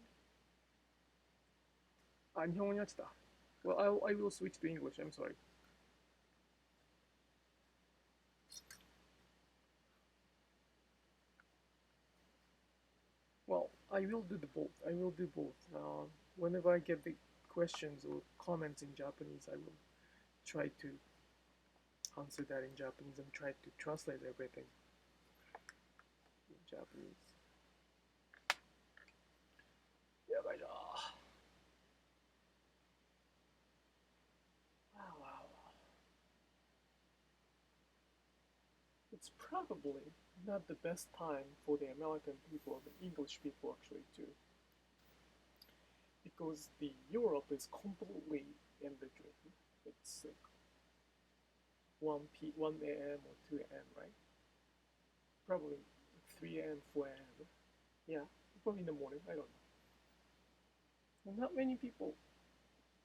あ、日本語になっちゃった。Well, I will switch to English. I'm sorry. Well, I will do the both. I will do both. Whenever I get the questions or comments in Japanese, I will try to answer that in Japanese and try to translate everything in Japanese. やばいな。Wow. It's probably not the best time for the American people, the English people actually too, because the Europe is completely in the dream. It's like 1 a.m. or 2 a.m. right? Probably 3 a.m. 4 a.m. Yeah, probably in the morning. I don't know. Not many people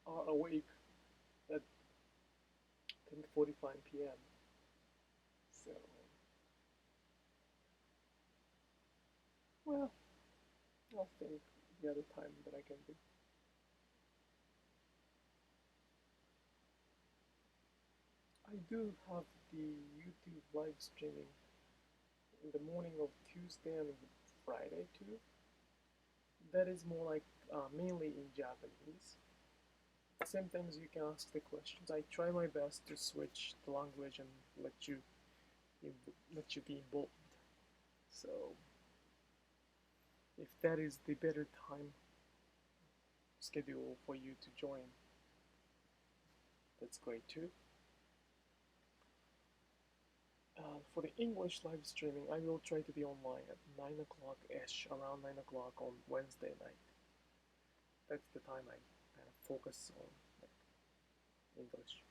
are awake at 10:45 p.m. So, well, I'll think the other time that I can do. I do have the YouTube live streaming in the morning of Tuesday and Friday too. That is more like mainly in Japanese. Sometimes you can ask the questions. I try my best to switch the language and let you be involved. So if that is the better time schedule for you to join, that's great too. For the English live streaming, I will try to be online at 9 o'clock-ish, around 9 o'clock on Wednesday night. That's the time I kind of focus on like, English.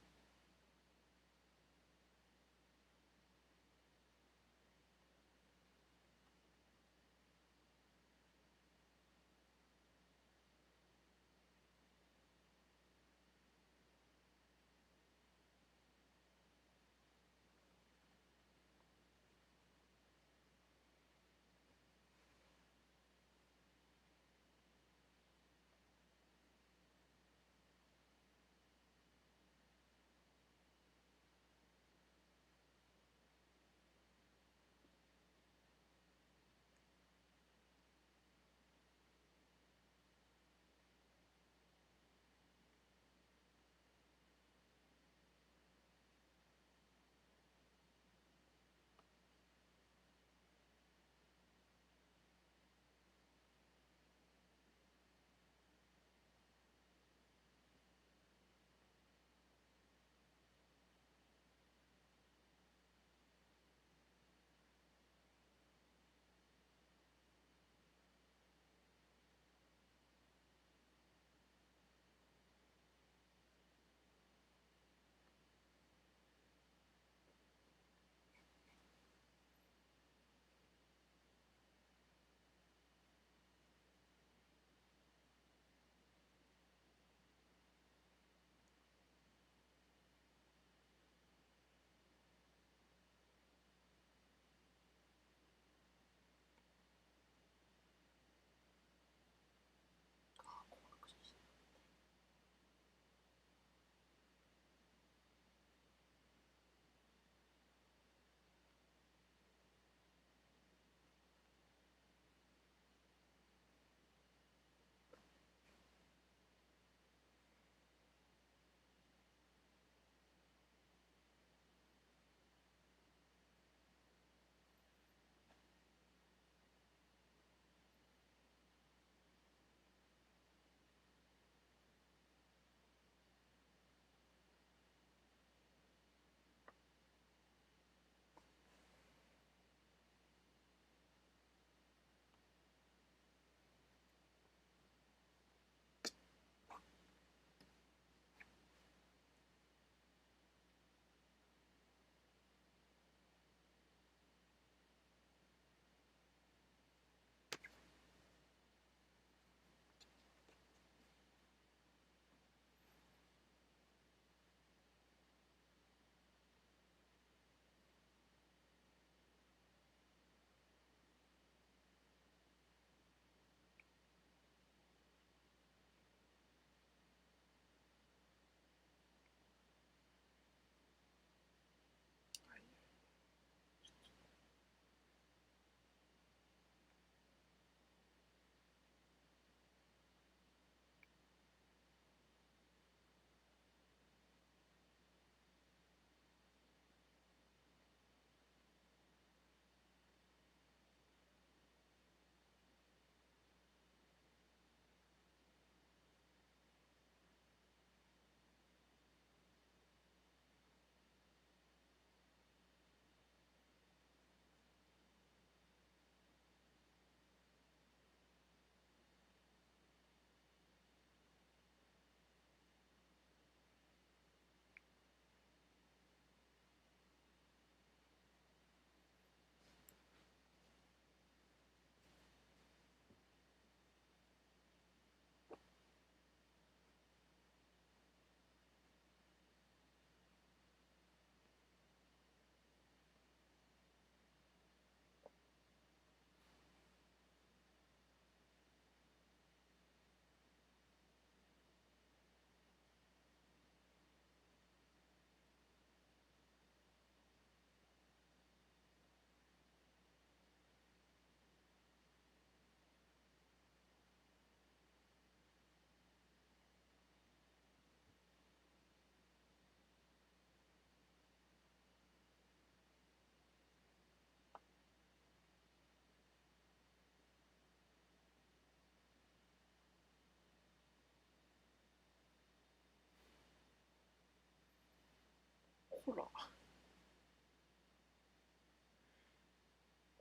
ほら。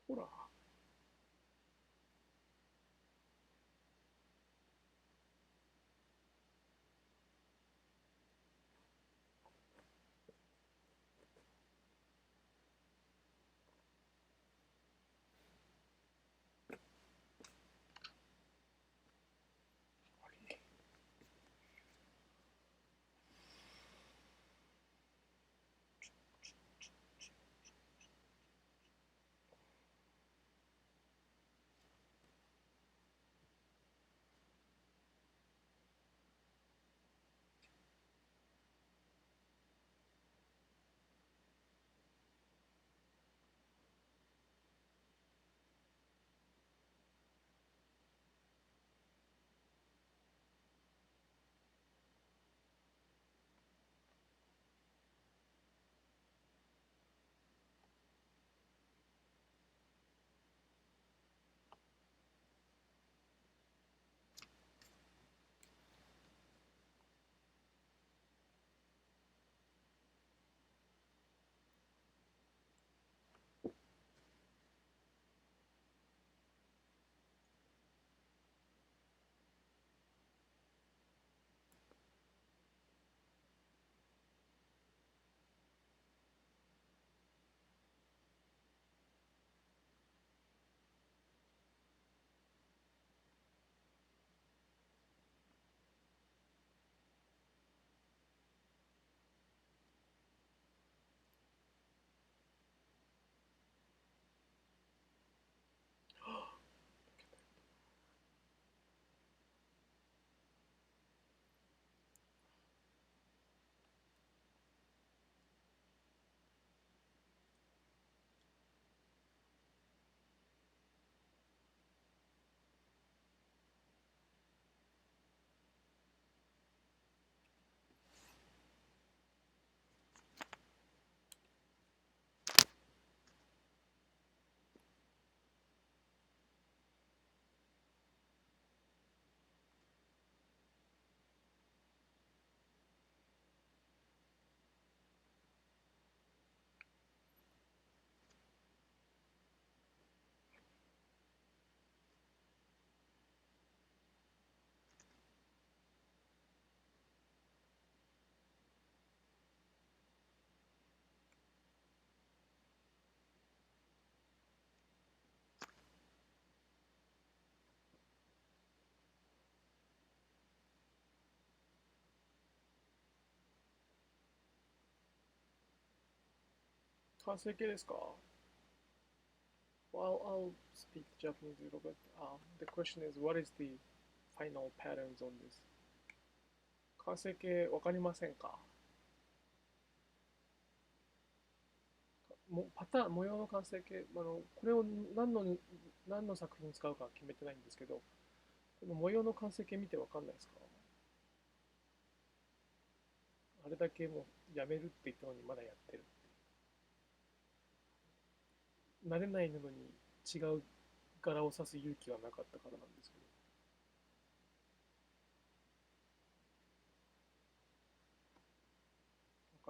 ほら。完成形ですか？ Well, I'll speak Japanese a little bit. The question is, what is the final patterns on this? 完成形わかりませんか？パターン、模様の完成形、これを何の作品に使うか決めてないんですけど、この模様の完成形見てわかんないですか？あれだけもうやめるって言ったのにまだやってる。慣れない布に違う柄を刺す勇気はなかったからなんですけど。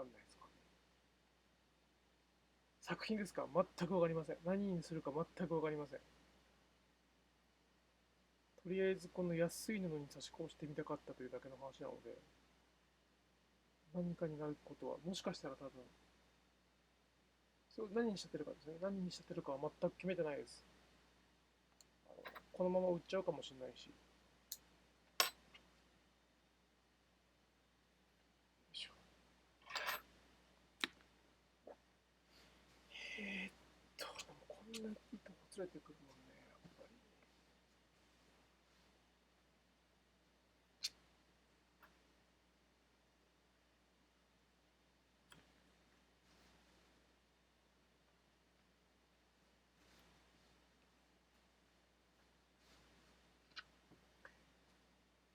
わかんないですかね。作品ですか？全くわかりません。何にするか全くわかりません。とりあえずこの安い布に差し込してみたかったというだけの話なので、何かになることは、もしかしたら多分、そう何に仕立てるかですね。何に仕立てるかは全く決めてないです。このまま売っちゃうかもしれないし。でもこんな糸ほつれてくるもんね、やっぱり。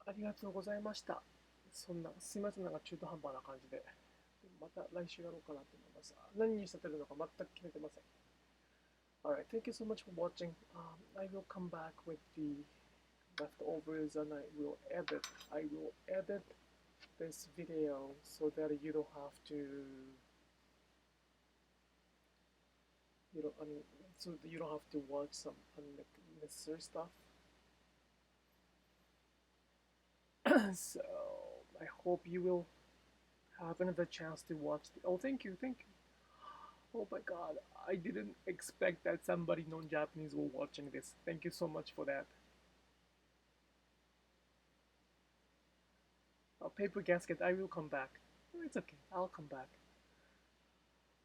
ありがとうございました。そんな、すいません、なんか中途半端な感じで。また来週やろうかなと思います。何に仕立てるのか全く決めてません。Alright, thank you so much for watching. I will come back with the leftovers and I will edit this video so that you don't have to You don't, I mean, so you don't have to watch some unnecessary stuff. So I hope you will have another chance to watch. Oh, thank you, thank you. Oh my God, I didn't expect that somebody non-Japanese were watching this. Thank you so much for that. Paper gasket, I will come back. Oh, it's okay, I'll come back.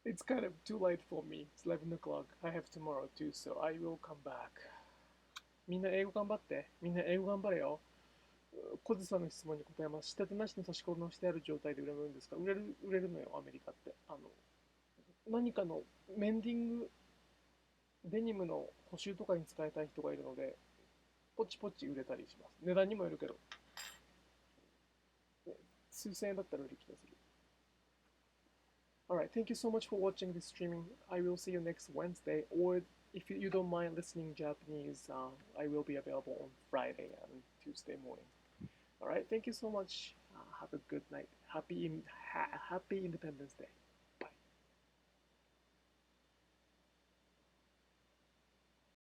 It's kind of too late for me. It's 11 o'clock. I have tomorrow too, so I will come back. みんな英語頑張って。みんな英語頑張れよ。小津さんの質問に答えます。仕立てなしの差し込みのしてある状態で売れるんですか？売れるのよ、アメリカって。何かのメンディング、デニムの補修とかに使いたい人がいるので、ポチポチ売れたりします。値段にもよるけど、数千円だったら売る気がする。Alright, thank you so much for watching this streaming. I will see you next Wednesday, or if you don't mind listening Japanese, I will be available on Friday and Tuesday morning. Alright, thank you so much. Have a good night. Happy Independence Day.